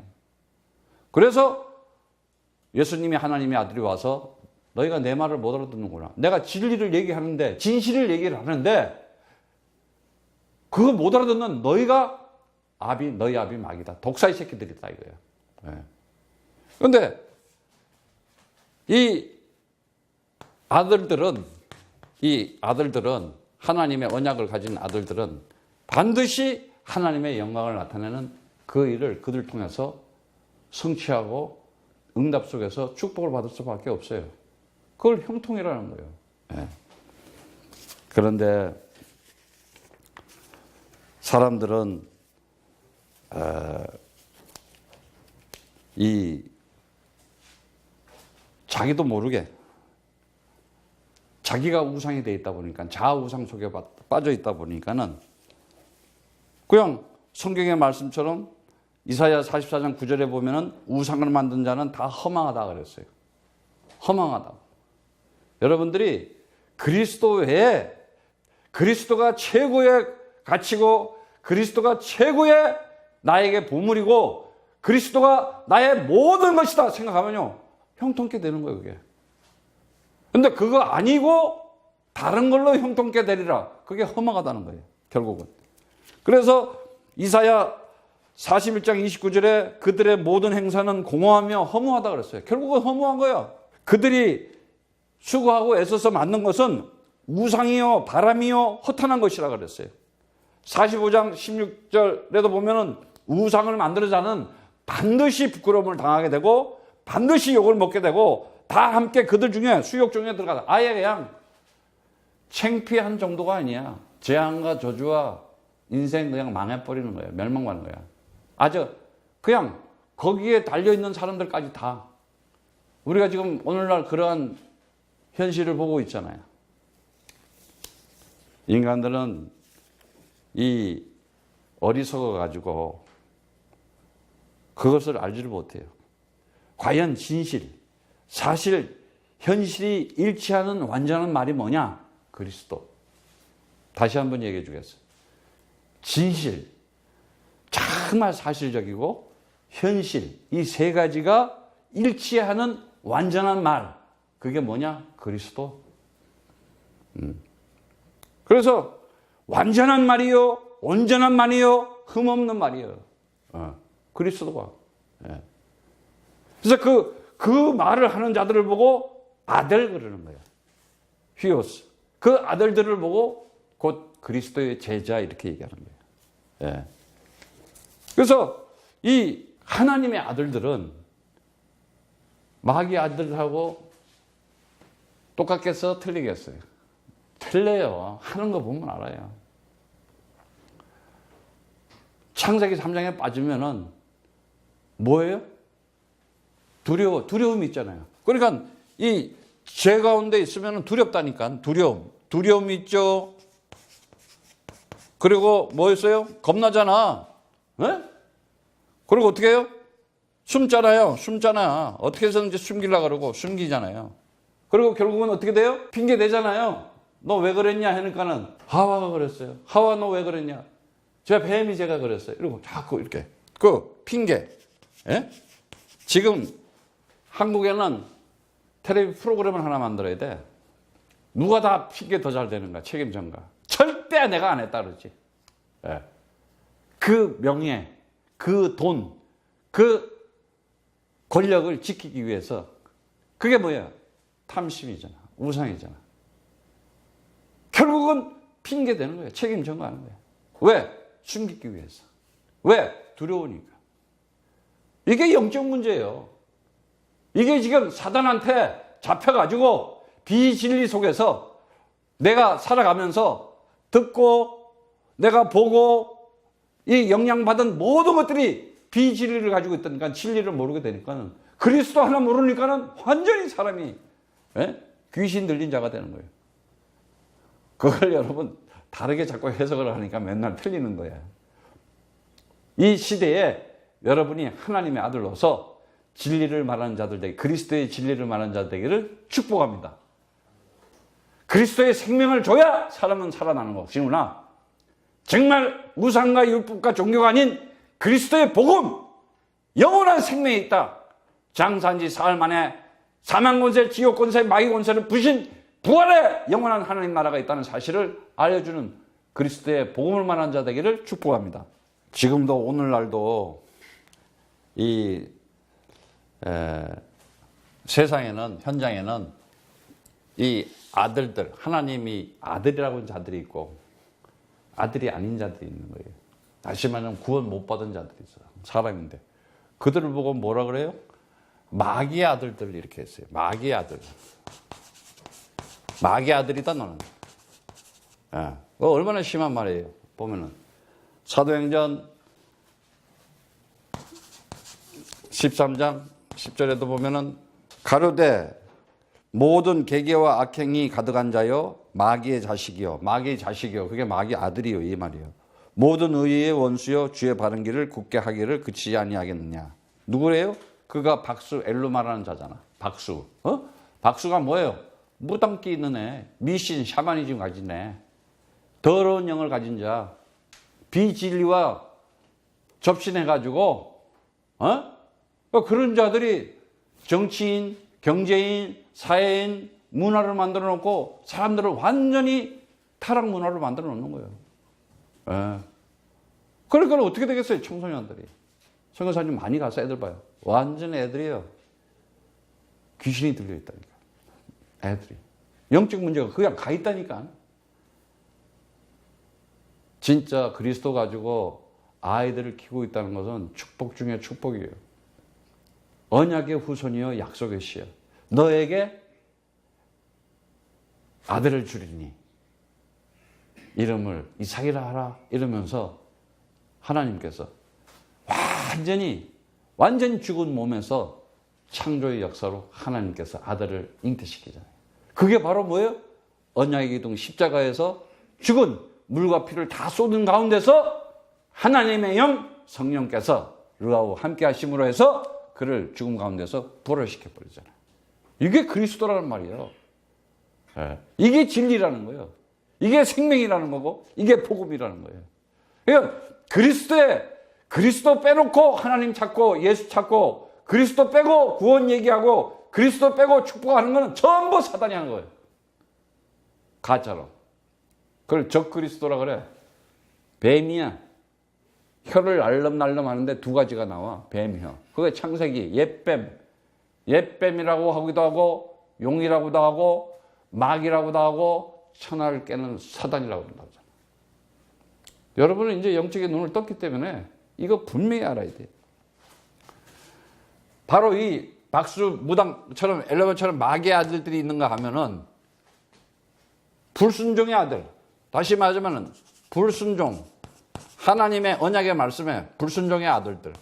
그래서 예수님이 하나님의 아들이 와서 너희가 내 말을 못 알아듣는구나. 내가 진리를 얘기하는데, 진실을 얘기를 하는데 그거 못 알아듣는 너희가 너희 아비 마귀다. 독사의 새끼들이다 이거야. 그런데 이 아들들은 하나님의 언약을 가진 아들들은 반드시 하나님의 영광을 나타내는 그 일을 그들 통해서 성취하고 응답 속에서 축복을 받을 수밖에 없어요. 그걸 형통이라는 거예요. 그런데 사람들은 자기도 모르게 자기가 우상이 돼 있다 보니까, 자아 우상 속에 빠져 있다 보니까는 그냥 성경의 말씀처럼 이사야 44장 9절에 보면은 우상을 만든 자는 다 허망하다 그랬어요. 허망하다. 여러분들이 그리스도 외에, 그리스도가 최고의 가치고 그리스도가 최고의 나에게 보물이고 그리스도가 나의 모든 것이다 생각하면요, 형통케 되는 거예요, 그게. 근데 그거 아니고 다른 걸로 형통케 되리라. 그게 허망하다는 거예요, 결국은. 그래서 이사야 41장 29절에 그들의 모든 행사는 공허하며 허무하다 그랬어요. 결국은 허무한 거야. 그들이 수고하고 애써서 만든 것은 우상이요 바람이요 허탄한 것이라 그랬어요. 45장 16절에도 보면은 우상을 만드는 자는 반드시 부끄러움을 당하게 되고 반드시 욕을 먹게 되고 다 함께 그들 중에 수욕 중에 들어가다. 아예 그냥 창피한 정도가 아니야. 재앙과 저주와 인생 그냥 망해버리는 거예요. 멸망하는 거야. 아주 그냥 거기에 달려있는 사람들까지 다. 우리가 지금 오늘날 그러한 현실을 보고 있잖아요. 인간들은 이 어리석어 가지고 그것을 알지를 못해요. 과연 진실, 사실, 현실이 일치하는 완전한 말이 뭐냐? 그리스도. 다시 한번 얘기해 주겠어요. 진실, 정말 사실적이고 현실, 이 세 가지가 일치하는 완전한 말, 그게 뭐냐? 그리스도. 그래서 완전한 말이요, 온전한 말이요, 흠없는 말이요. 그리스도가. 그래서 그 말을 하는 자들을 보고 아들 그러는 거예요. 휘오스. 그 아들들을 보고 곧 그리스도의 제자 이렇게 얘기하는 거예요. 그래서 이 하나님의 아들들은 마귀 아들하고 똑같겠어? 틀리겠어요? 틀려요. 하는 거 보면 알아요. 창세기 3장에 빠지면은 뭐예요? 두려움이 있잖아요. 그러니까 이 죄 가운데 있으면 두렵다니까. 두려움이 있죠. 그리고 뭐였어요? 겁나잖아. 네? 그리고 어떻게 해요? 숨잖아. 어떻게 해서든지 숨기려고 그러고 숨기잖아요. 그리고 결국은 어떻게 돼요? 핑계 대잖아요. 너 왜 그랬냐 하니까는 하와가 그랬어요. 하와 너 왜 그랬냐? 뱀이 제가 그랬어요. 이러고 자꾸 이렇게 그 핑계. 지금 한국에는 텔레비전 프로그램을 하나 만들어야 돼. 누가 다 핑계 더 잘 되는가? 책임전가. 절대 내가 안 했다 그러지. 그 명예, 그 돈, 그 권력을 지키기 위해서 그게 뭐야? 탐심이잖아. 우상이잖아. 결국은 핑계 대는 거예요. 책임 전가하는 거예요. 왜? 숨기기 위해서. 왜? 두려우니까. 이게 영적 문제예요. 이게 지금 사단한테 잡혀가지고 비진리 속에서 내가 살아가면서 듣고 내가 보고 이 영향받은 모든 것들이 비진리를 가지고 있다니까 진리를 모르게 되니까는 그리스도 하나 모르니까는 완전히 사람이 귀신 들린 자가 되는 거예요. 그걸 여러분 다르게 자꾸 해석을 하니까 맨날 틀리는 거야. 이 시대에 여러분이 하나님의 아들로서 진리를 말하는 자들 되기, 그리스도의 진리를 말하는 자들 되기를 축복합니다. 그리스도의 생명을 줘야 사람은 살아나는 것이구나. 정말 우상과 율법과 종교가 아닌 그리스도의 복음, 영원한 생명이 있다. 장사한 지 사흘 만에 사망 권세, 지옥 권세, 마귀 권세를 부신 부활의 영원한 하나님 나라가 있다는 사실을 알려주는 그리스도의 복음을 말하는 자 되기를 축복합니다. 지금도 오늘날도 이 세상에는, 현장에는 이 아들들, 하나님이 아들이라고 하는 자들이 있고 아들이 아닌 자들이 있는 거예요. 다시 말하면 구원 못 받은 자들이 있어요. 사람인데. 그들을 보고 뭐라 그래요? 마귀의 아들들 이렇게 했어요. 마귀의 아들. 마귀의 아들이다 너는. 얼마나 심한 말이에요. 보면은 사도행전 13장 10절에도 보면은 가로되 모든 계계와 악행이 가득한 자요 마귀의 자식이요. 마귀의 자식이요. 그게 마귀 아들이요. 이 말이요. 모든 의의 원수요 주의 바른 길을 굳게 하기를 그치지 아니하겠느냐. 누구래요? 그가 박수 엘루마라는 자잖아. 박수. 박수가 뭐예요? 무당기 있는 애. 미신 샤머니즘 가진 애. 더러운 영을 가진 자. 비진리와 접신해가지고 그런 자들이 정치인, 경제인, 사회인, 문화를 만들어 놓고 사람들을 완전히 타락 문화로 만들어 놓는 거예요. 그러니까 어떻게 되겠어요? 청소년들이. 선교사님 많이 가서 애들 봐요. 완전 애들이에요. 귀신이 들려있다니까. 애들이. 영적 문제가 그냥 가 있다니까. 진짜 그리스도 가지고 아이들을 키우고 있다는 것은 축복 중에 축복이에요. 언약의 후손이요 약속의 씨요. 너에게 아들을 주리니 이름을 이삭이라 하라 이러면서 하나님께서 완전히 죽은 몸에서 창조의 역사로 하나님께서 아들을 잉태시키잖아요. 그게 바로 뭐예요? 언약의 기둥 십자가에서 죽은 물과 피를 다 쏟은 가운데서 하나님의 영 성령께서 르아우 함께 하심으로 해서 그를 죽음 가운데서 부활시켜 버리잖아요. 이게 그리스도라는 말이에요. 이게 진리라는 거예요. 이게 생명이라는 거고 이게 복음이라는 거예요. 그러니까 그리스도 빼놓고 하나님 찾고 예수 찾고 그리스도 빼고 구원 얘기하고 그리스도 빼고 축복하는 거는 전부 사단이 하는 거예요. 가짜로. 그걸 적그리스도라 그래. 뱀이야. 혀를 알름날름 하는데 두 가지가 나와. 뱀혀. 그게 창세기 옛뱀. 옛뱀이라고 하기도 하고 용이라고도 하고 마귀라고도 하고 천하를 깨는 사단이라고 한다고 하잖아. 여러분은 이제 영적인 눈을 떴기 때문에 이거 분명히 알아야 돼. 바로 이 박수 무당처럼 엘레몬처럼 마귀의 아들들이 있는가 하면은 불순종의 아들. 다시 말하자면은 불순종. 하나님의 언약의 말씀에 불순종의 아들들.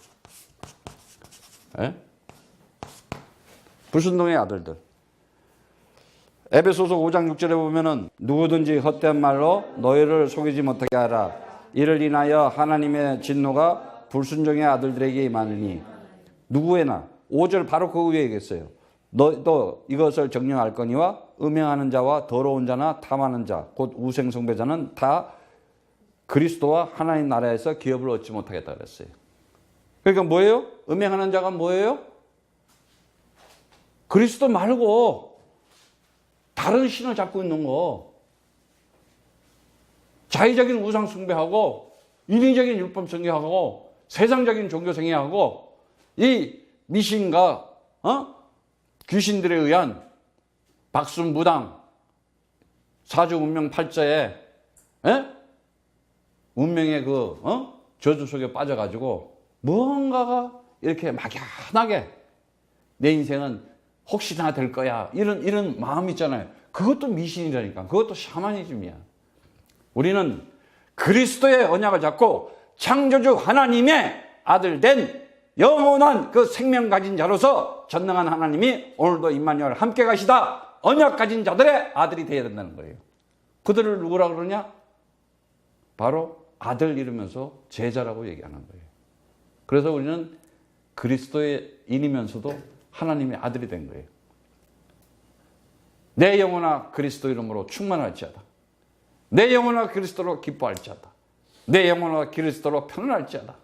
불순종의 아들들. 에베소서 5장 6절에 보면은 누구든지 헛된 말로 너희를 속이지 못하게 하라. 이를 인하여 하나님의 진노가 불순종의 아들들에게 임하느니 누구에나 5절 바로 그 위에 있어요. 너도 이것을 정령할 거니와 음행하는 자와 더러운 자나 탐하는 자 곧 우생숭배자는 다 그리스도와 하나님 나라에서 기업을 얻지 못하겠다 그랬어요. 그러니까 뭐예요? 음행하는 자가 뭐예요? 그리스도 말고 다른 신을 잡고 있는 거. 자의적인 우상 숭배하고 인위적인 율법 성경하고 세상적인 종교 생애하고 이 미신과 귀신들에 의한 박순무당 사주 운명 팔자에 운명의 저주 속에 빠져가지고 뭔가가 이렇게 막연하게 내 인생은 혹시나 될 거야 이런 마음 있잖아요. 그것도 미신이라니까. 그것도 샤머니즘이야. 우리는 그리스도의 언약을 잡고 창조주 하나님의 아들 된 영원한 그 생명 가진 자로서 전능한 하나님이 오늘도 임마누엘 함께 가시다 언약 가진 자들의 아들이 되어야 된다는 거예요. 그들을 누구라 그러냐? 바로 아들 이러면서 제자라고 얘기하는 거예요. 그래서 우리는 그리스도의 인이면서도 하나님의 아들이 된 거예요. 내 영혼아 그리스도 이름으로 충만할지어다. 내 영혼아 그리스도로 기뻐할지어다. 내 영혼아 그리스도로 편안할지어다.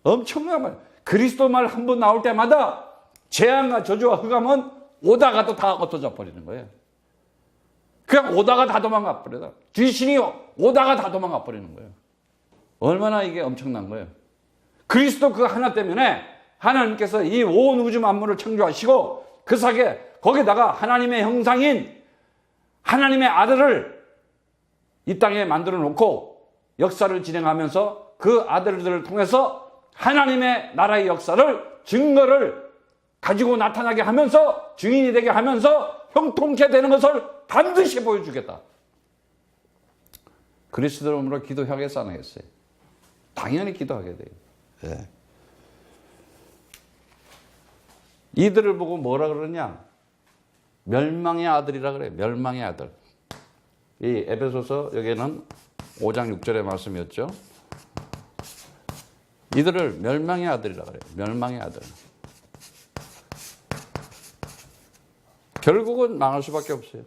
엄청난 말. 그리스도 말 한 번 나올 때마다 재앙과 저주와 흑암은 오다가도 다 엎어져 버리는 거예요. 그냥 오다가 다 도망가 버려요. 귀신이 오다가 다 도망가 버리는 거예요. 얼마나 이게 엄청난 거예요. 그리스도 그 하나 때문에 하나님께서 이 온 우주 만물을 창조하시고 그 사이에 거기다가 하나님의 형상인 하나님의 아들을 이 땅에 만들어 놓고 역사를 진행하면서 그 아들들을 통해서 하나님의 나라의 역사를 증거를 가지고 나타나게 하면서 증인이 되게 하면서 형통케 되는 것을 반드시 보여주겠다. 그리스도 이름으로 기도하겠어 안 하겠어요? 당연히 기도하게 돼요. 네. 이들을 보고 뭐라 그러냐? 멸망의 아들이라 그래요. 멸망의 아들. 이 에베소서 여기는 5장 6절의 말씀이었죠. 이들을 멸망의 아들이라 그래요. 멸망의 아들. 결국은 망할 수밖에 없어요.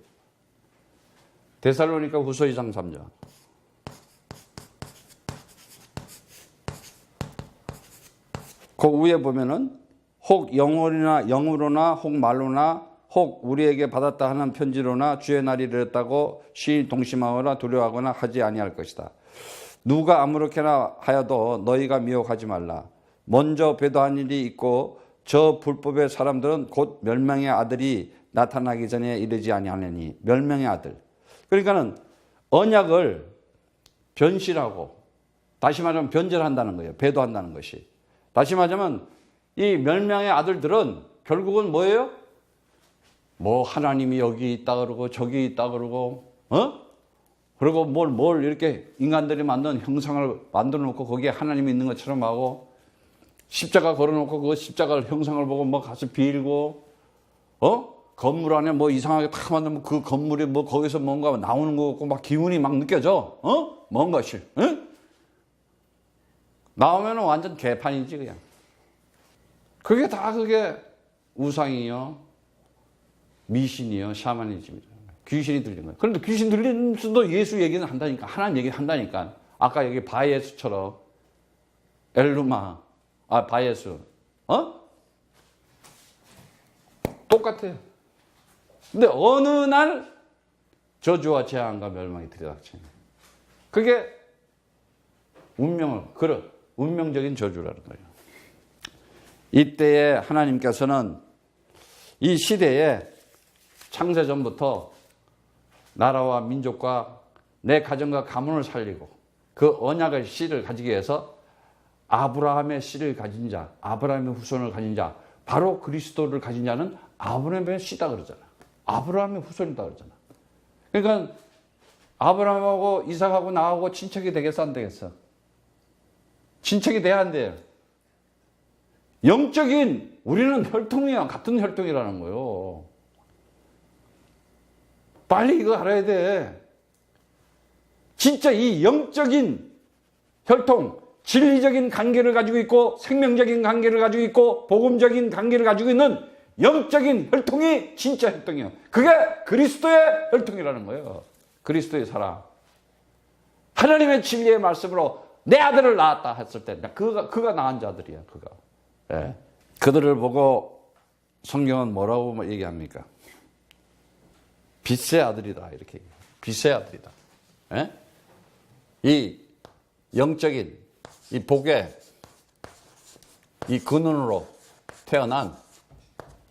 데살로니가 후서 2장 3절. 그 위에 보면은 혹 영으로나 혹 말로나 혹 우리에게 받았다 하는 편지로나 주의 날이 이르렀다고 시인 동심하거나 두려워하거나 하지 아니할 것이다. 누가 아무렇게나 하여도 너희가 미혹하지 말라. 먼저 배도한 일이 있고 저 불법의 사람들은 곧 멸망의 아들이 나타나기 전에 이르지 아니하느니. 멸망의 아들. 그러니까는 언약을 변실하고, 다시 말하면 변절한다는 거예요. 배도한다는 것이. 다시 말하면 이 멸망의 아들들은 결국은 뭐예요? 뭐 하나님이 여기 있다 그러고 저기 있다 그러고, 그리고 뭘 이렇게 인간들이 만든 형상을 만들어 놓고 거기에 하나님이 있는 것처럼 하고, 십자가 걸어 놓고 그 십자가 형상을 보고 뭐 가서 빌고, 건물 안에 뭐 이상하게 탁 만들면 그 건물이 뭐 거기서 뭔가 나오는 거 같고 막 기운이 막 느껴져. 뭔가시. 나오면은 완전 개판이지 그냥. 그게 다 그게 우상이요, 미신이요, 샤머니즘이죠. 귀신이 들린 거예요. 그런데 귀신 들린 수도 예수 얘기는 한다니까. 하나님 얘기 한다니까. 아까 여기 바예수처럼 엘루마, 바예수, 똑같아요. 근데 어느 날 저주와 재앙과 멸망이 들이닥치는 거예요. 그게 운명적인 저주라는 거예요. 이때에 하나님께서는 이 시대에 창세전부터 나라와 민족과 내 가정과 가문을 살리고 그 언약의 씨를 가지기 위해서 아브라함의 씨를 가진 자, 아브라함의 후손을 가진 자, 바로 그리스도를 가진 자는 아브라함의 씨다 그러잖아. 아브라함의 후손이다 그러잖아. 그러니까 아브라함하고 이삭하고 나하고 친척이 되겠어 안 되겠어? 친척이 돼야 안 돼요. 영적인 우리는 혈통이야. 같은 혈통이라는 거예요. 빨리 이거 알아야 돼. 진짜 이 영적인 혈통, 진리적인 관계를 가지고 있고 생명적인 관계를 가지고 있고 복음적인 관계를 가지고 있는 영적인 혈통이 진짜 혈통이에요. 그게 그리스도의 혈통이라는 거예요. 그리스도의 사랑. 하나님의 진리의 말씀으로 내 아들을 낳았다 했을 때 그가 낳은 자들이야. 그가. 네. 그들을 보고 성경은 뭐라고 얘기합니까? 빛의 아들이다 이렇게 얘기해요. 빛의 아들이다. 네? 이 영적인 이 복의 이 근원으로 태어난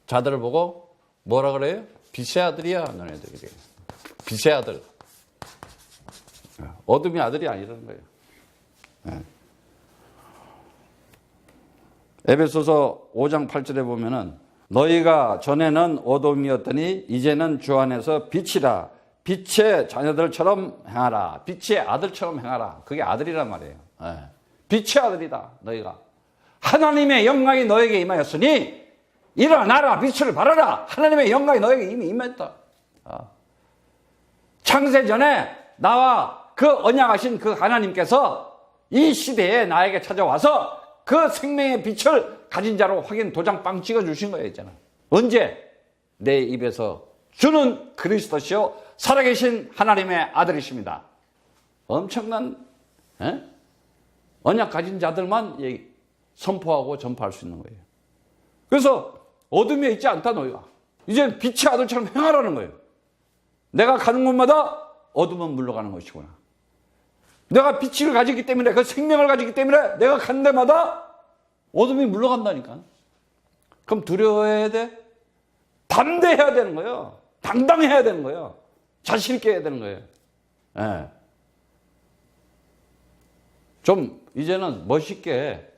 자들을 보고 뭐라 그래요? 빛의 아들이야 너네들이. 빛의 아들. 어둠의 아들이 아니라는 거예요. 네. 에베소서 5장 8절에 보면은 너희가 전에는 어둠이었더니 이제는 주 안에서 빛이라. 빛의 자녀들처럼 행하라. 빛의 아들처럼 행하라. 그게 아들이란 말이에요. 네. 빛의 아들이다 너희가. 하나님의 영광이 너에게 임하였으니 일어나라 빛을 발하라. 하나님의 영광이 너에게 이미 임했다. 창세전에 나와 그 언약하신 그 하나님께서 이 시대에 나에게 찾아와서 그 생명의 빛을 가진 자로 확인 도장 빵 찍어주신 거예요. 있잖아. 언제? 내 입에서 주는 그리스도시요 살아계신 하나님의 아들이십니다. 엄청난 언약 가진 자들만 선포하고 전파할 수 있는 거예요. 그래서 어둠에 있지 않다 너희가. 이제 빛의 아들처럼 행하라는 거예요. 내가 가는 곳마다 어둠은 물러가는 것이구나. 내가 빛을 가지기 때문에 그 생명을 가지기 때문에 내가 간 데마다 어둠이 물러간다니까. 그럼 두려워해야 돼? 담대해야 되는 거예요. 당당해야 되는 거예요. 자신 있게 해야 되는 거예요. 네. 좀 이제는 멋있게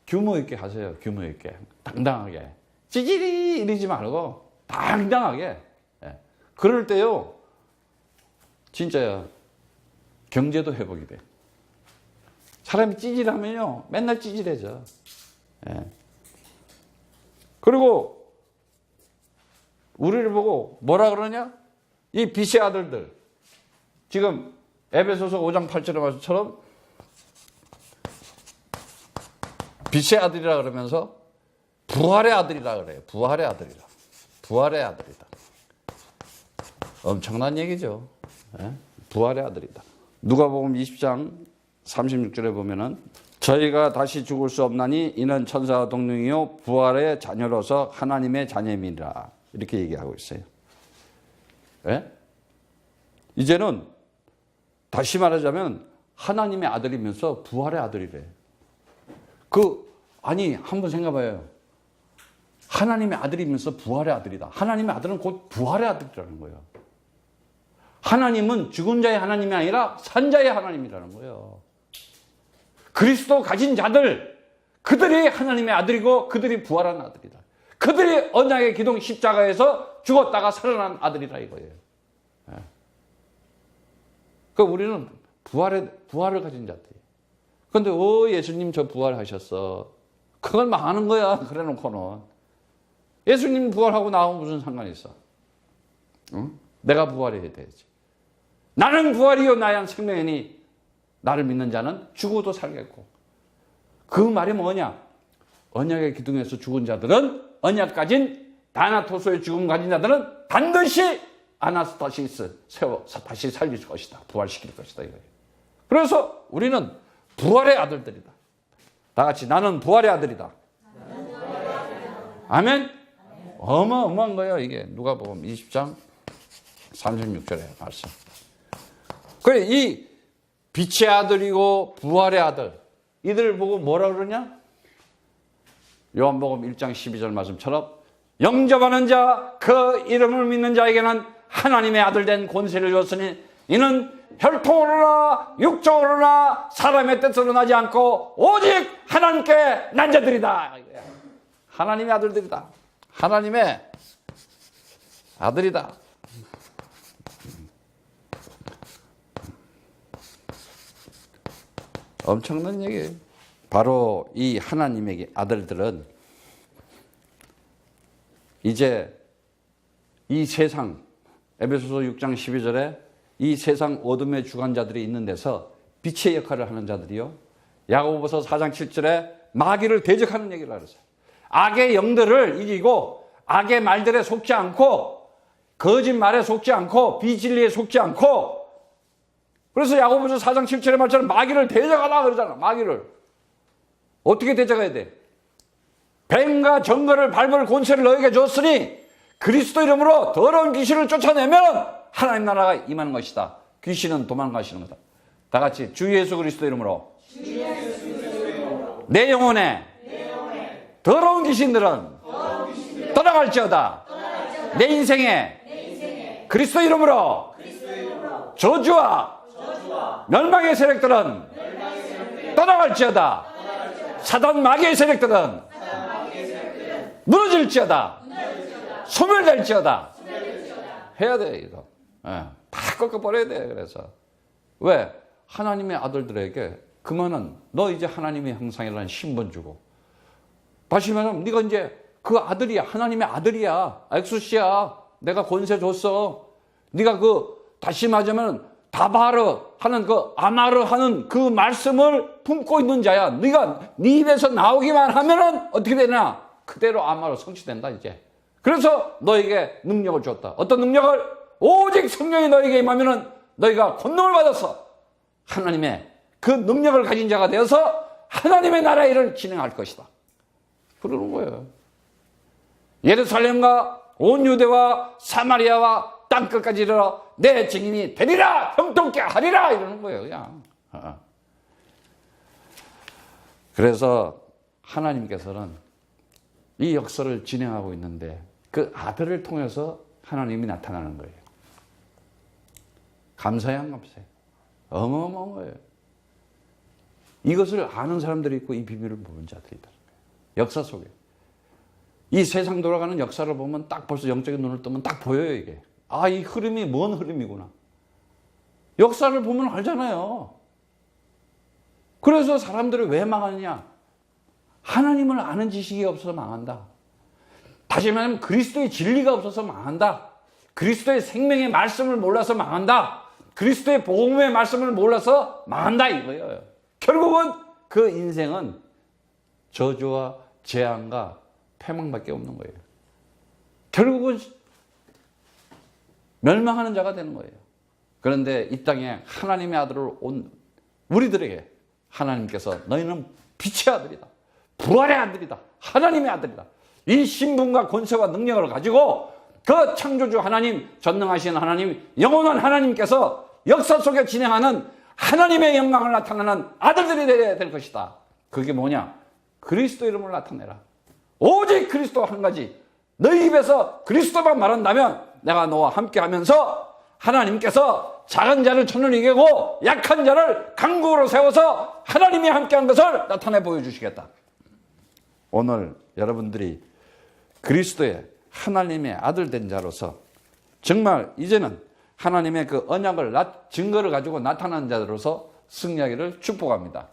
규모 있게 하세요. 규모 있게. 당당하게. 찌질이 이러지 말고 당당하게. 네. 그럴 때요. 진짜요. 경제도 회복이 돼. 사람이 찌질하면요. 맨날 찌질해져. 예. 그리고 우리를 보고 뭐라 그러냐? 이 빛의 아들들. 지금 에베소서 5장 8절에 말씀처럼 빛의 아들이라 그러면서 부활의 아들이라 그래요. 부활의 아들이라. 부활의 아들이다. 엄청난 얘기죠. 예? 부활의 아들이다. 누가복음 20장 36절에 보면은 저희가 다시 죽을 수 없나니 이는 천사와 동등이요 부활의 자녀로서 하나님의 자녀임이라. 이렇게 얘기하고 있어요. 예? 이제는 다시 말하자면 하나님의 아들이면서 부활의 아들이래. 아니 한번 생각해봐요. 하나님의 아들이면서 부활의 아들이다. 하나님의 아들은 곧 부활의 아들이라는 거예요. 하나님은 죽은 자의 하나님이 아니라 산 자의 하나님이라는 거예요. 그리스도 가진 자들, 그들이 하나님의 아들이고 그들이 부활한 아들이다. 그들이 언약의 기둥 십자가에서 죽었다가 살아난 아들이다 이거예요. 예. 그러니까 우리는 부활을 가진 자들. 그런데 예수님 저 부활하셨어. 그걸 망하는 거야. 그래놓고는. 예수님 부활하고 나하고 무슨 상관이 있어? 응? 내가 부활해야 되지. 나는 부활이요 나의 생명이니 나를 믿는 자는 죽어도 살겠고. 그 말이 뭐냐? 언약의 기둥에서 죽은 자들은 언약 가진 다나토소의 죽음 가진 자들은 반드시 아나스타시스 세워 다시 살릴 것이다. 부활시킬 것이다 이거예요. 그래서 우리는 부활의 아들들이다. 다 같이 나는 부활의 아들이다. 아멘. 어마어마한 거예요 이게. 누가복음 20장 36절에 말씀. 그래 이 빛의 아들이고 부활의 아들 이들을 보고 뭐라 그러냐? 요한복음 1장 12절 말씀처럼 영접하는 자 그 이름을 믿는 자에게는 하나님의 아들 된 권세를 줬으니 이는 혈통으로나 육적으로나 사람의 뜻으로 나지 않고 오직 하나님께 난 자들이다. 하나님의 아들들이다. 하나님의 아들이다. 엄청난 얘기예요. 바로 이 하나님의 아들들은 이제 이 세상 에베소서 6장 12절에 이 세상 어둠의 주관자들이 있는 데서 빛의 역할을 하는 자들이요. 야고보서 4장 7절에 마귀를 대적하는 얘기를 하셨어요. 악의 영들을 이기고 악의 말들에 속지 않고 거짓말에 속지 않고 비진리에 속지 않고 그래서 야고보서 4장 7절의 말처럼 마귀를 대적하라 그러잖아. 마귀를. 어떻게 대적해야 돼? 뱀과 정거를 밟을 권세를 너에게 줬으니 그리스도 이름으로 더러운 귀신을 쫓아내면 하나님 나라가 임하는 것이다. 귀신은 도망가시는 거다. 다 같이 주 예수 그리스도 이름으로 내 영혼에 더러운 귀신들은 떠나갈지어다. 내 인생에 그리스도 이름으로 저주와 멸망의 세력들은 떠나갈지어다. 사단 마귀의 세력들은 무너질지어다. 소멸될지어다. 해야 돼 이거. 다 꺾어버려야 돼. 그래서 왜? 하나님의 아들들에게 그러면은 너 이제 하나님의 형상이라는 신분 주고 다시 말하면 네가 이제 그 아들이야. 하나님의 아들이야. 엑수시야. 내가 권세 줬어. 네가 다시 말하자면 다바르 하는 아마르 하는 그 말씀을 품고 있는 자야. 네가 네 입에서 나오기만 하면은 어떻게 되냐? 그대로 아마르 성취된다 이제. 그래서 너에게 능력을 줬다. 어떤 능력을? 오직 성령이 너에게 임하면은 너희가 권능을 받아서 하나님의 그 능력을 가진 자가 되어서 하나님의 나라의 일을 진행할 것이다. 그러는 거예요. 예루살렘과 온 유대와 사마리아와 땅끝까지 이르러 내 증인이 되리라. 형통케 하리라. 이러는 거예요. 그냥. 그래서 하나님께서는 이 역사를 진행하고 있는데 그 아들을 통해서 하나님이 나타나는 거예요. 감사해야 안 감사해? 어마어마한 거예요. 이것을 아는 사람들이 있고 이 비밀을 모르는 자들이 있다. 역사 속에. 이 세상 돌아가는 역사를 보면 딱 벌써 영적인 눈을 뜨면 딱 보여요 이게. 아, 이 흐름이 뭔 흐름이구나. 역사를 보면 알잖아요. 그래서 사람들이 왜 망하느냐? 하나님을 아는 지식이 없어서 망한다. 다시 말하면 그리스도의 진리가 없어서 망한다. 그리스도의 생명의 말씀을 몰라서 망한다. 그리스도의 복음의 말씀을 몰라서 망한다 이거예요. 결국은 그 인생은 저주와 재앙과 패망밖에 없는 거예요. 결국은 멸망하는 자가 되는 거예요. 그런데 이 땅에 하나님의 아들을 온 우리들에게 하나님께서 너희는 빛의 아들이다. 부활의 아들이다. 하나님의 아들이다. 이 신분과 권세와 능력을 가지고 그 창조주 하나님, 전능하신 하나님, 영원한 하나님께서 역사 속에 진행하는 하나님의 영광을 나타내는 아들들이 되어야 될 것이다. 그게 뭐냐? 그리스도 이름을 나타내라. 오직 그리스도 한 가지. 너희 입에서 그리스도만 말한다면 내가 너와 함께 하면서 하나님께서 작은 자를 천을 이기고 약한 자를 강국으로 세워서 하나님이 함께한 것을 나타내 보여주시겠다. 오늘 여러분들이 그리스도의 하나님의 아들 된 자로서 정말 이제는 하나님의 그 언약을 증거를 가지고 나타난 자로서 승리하기를 축복합니다.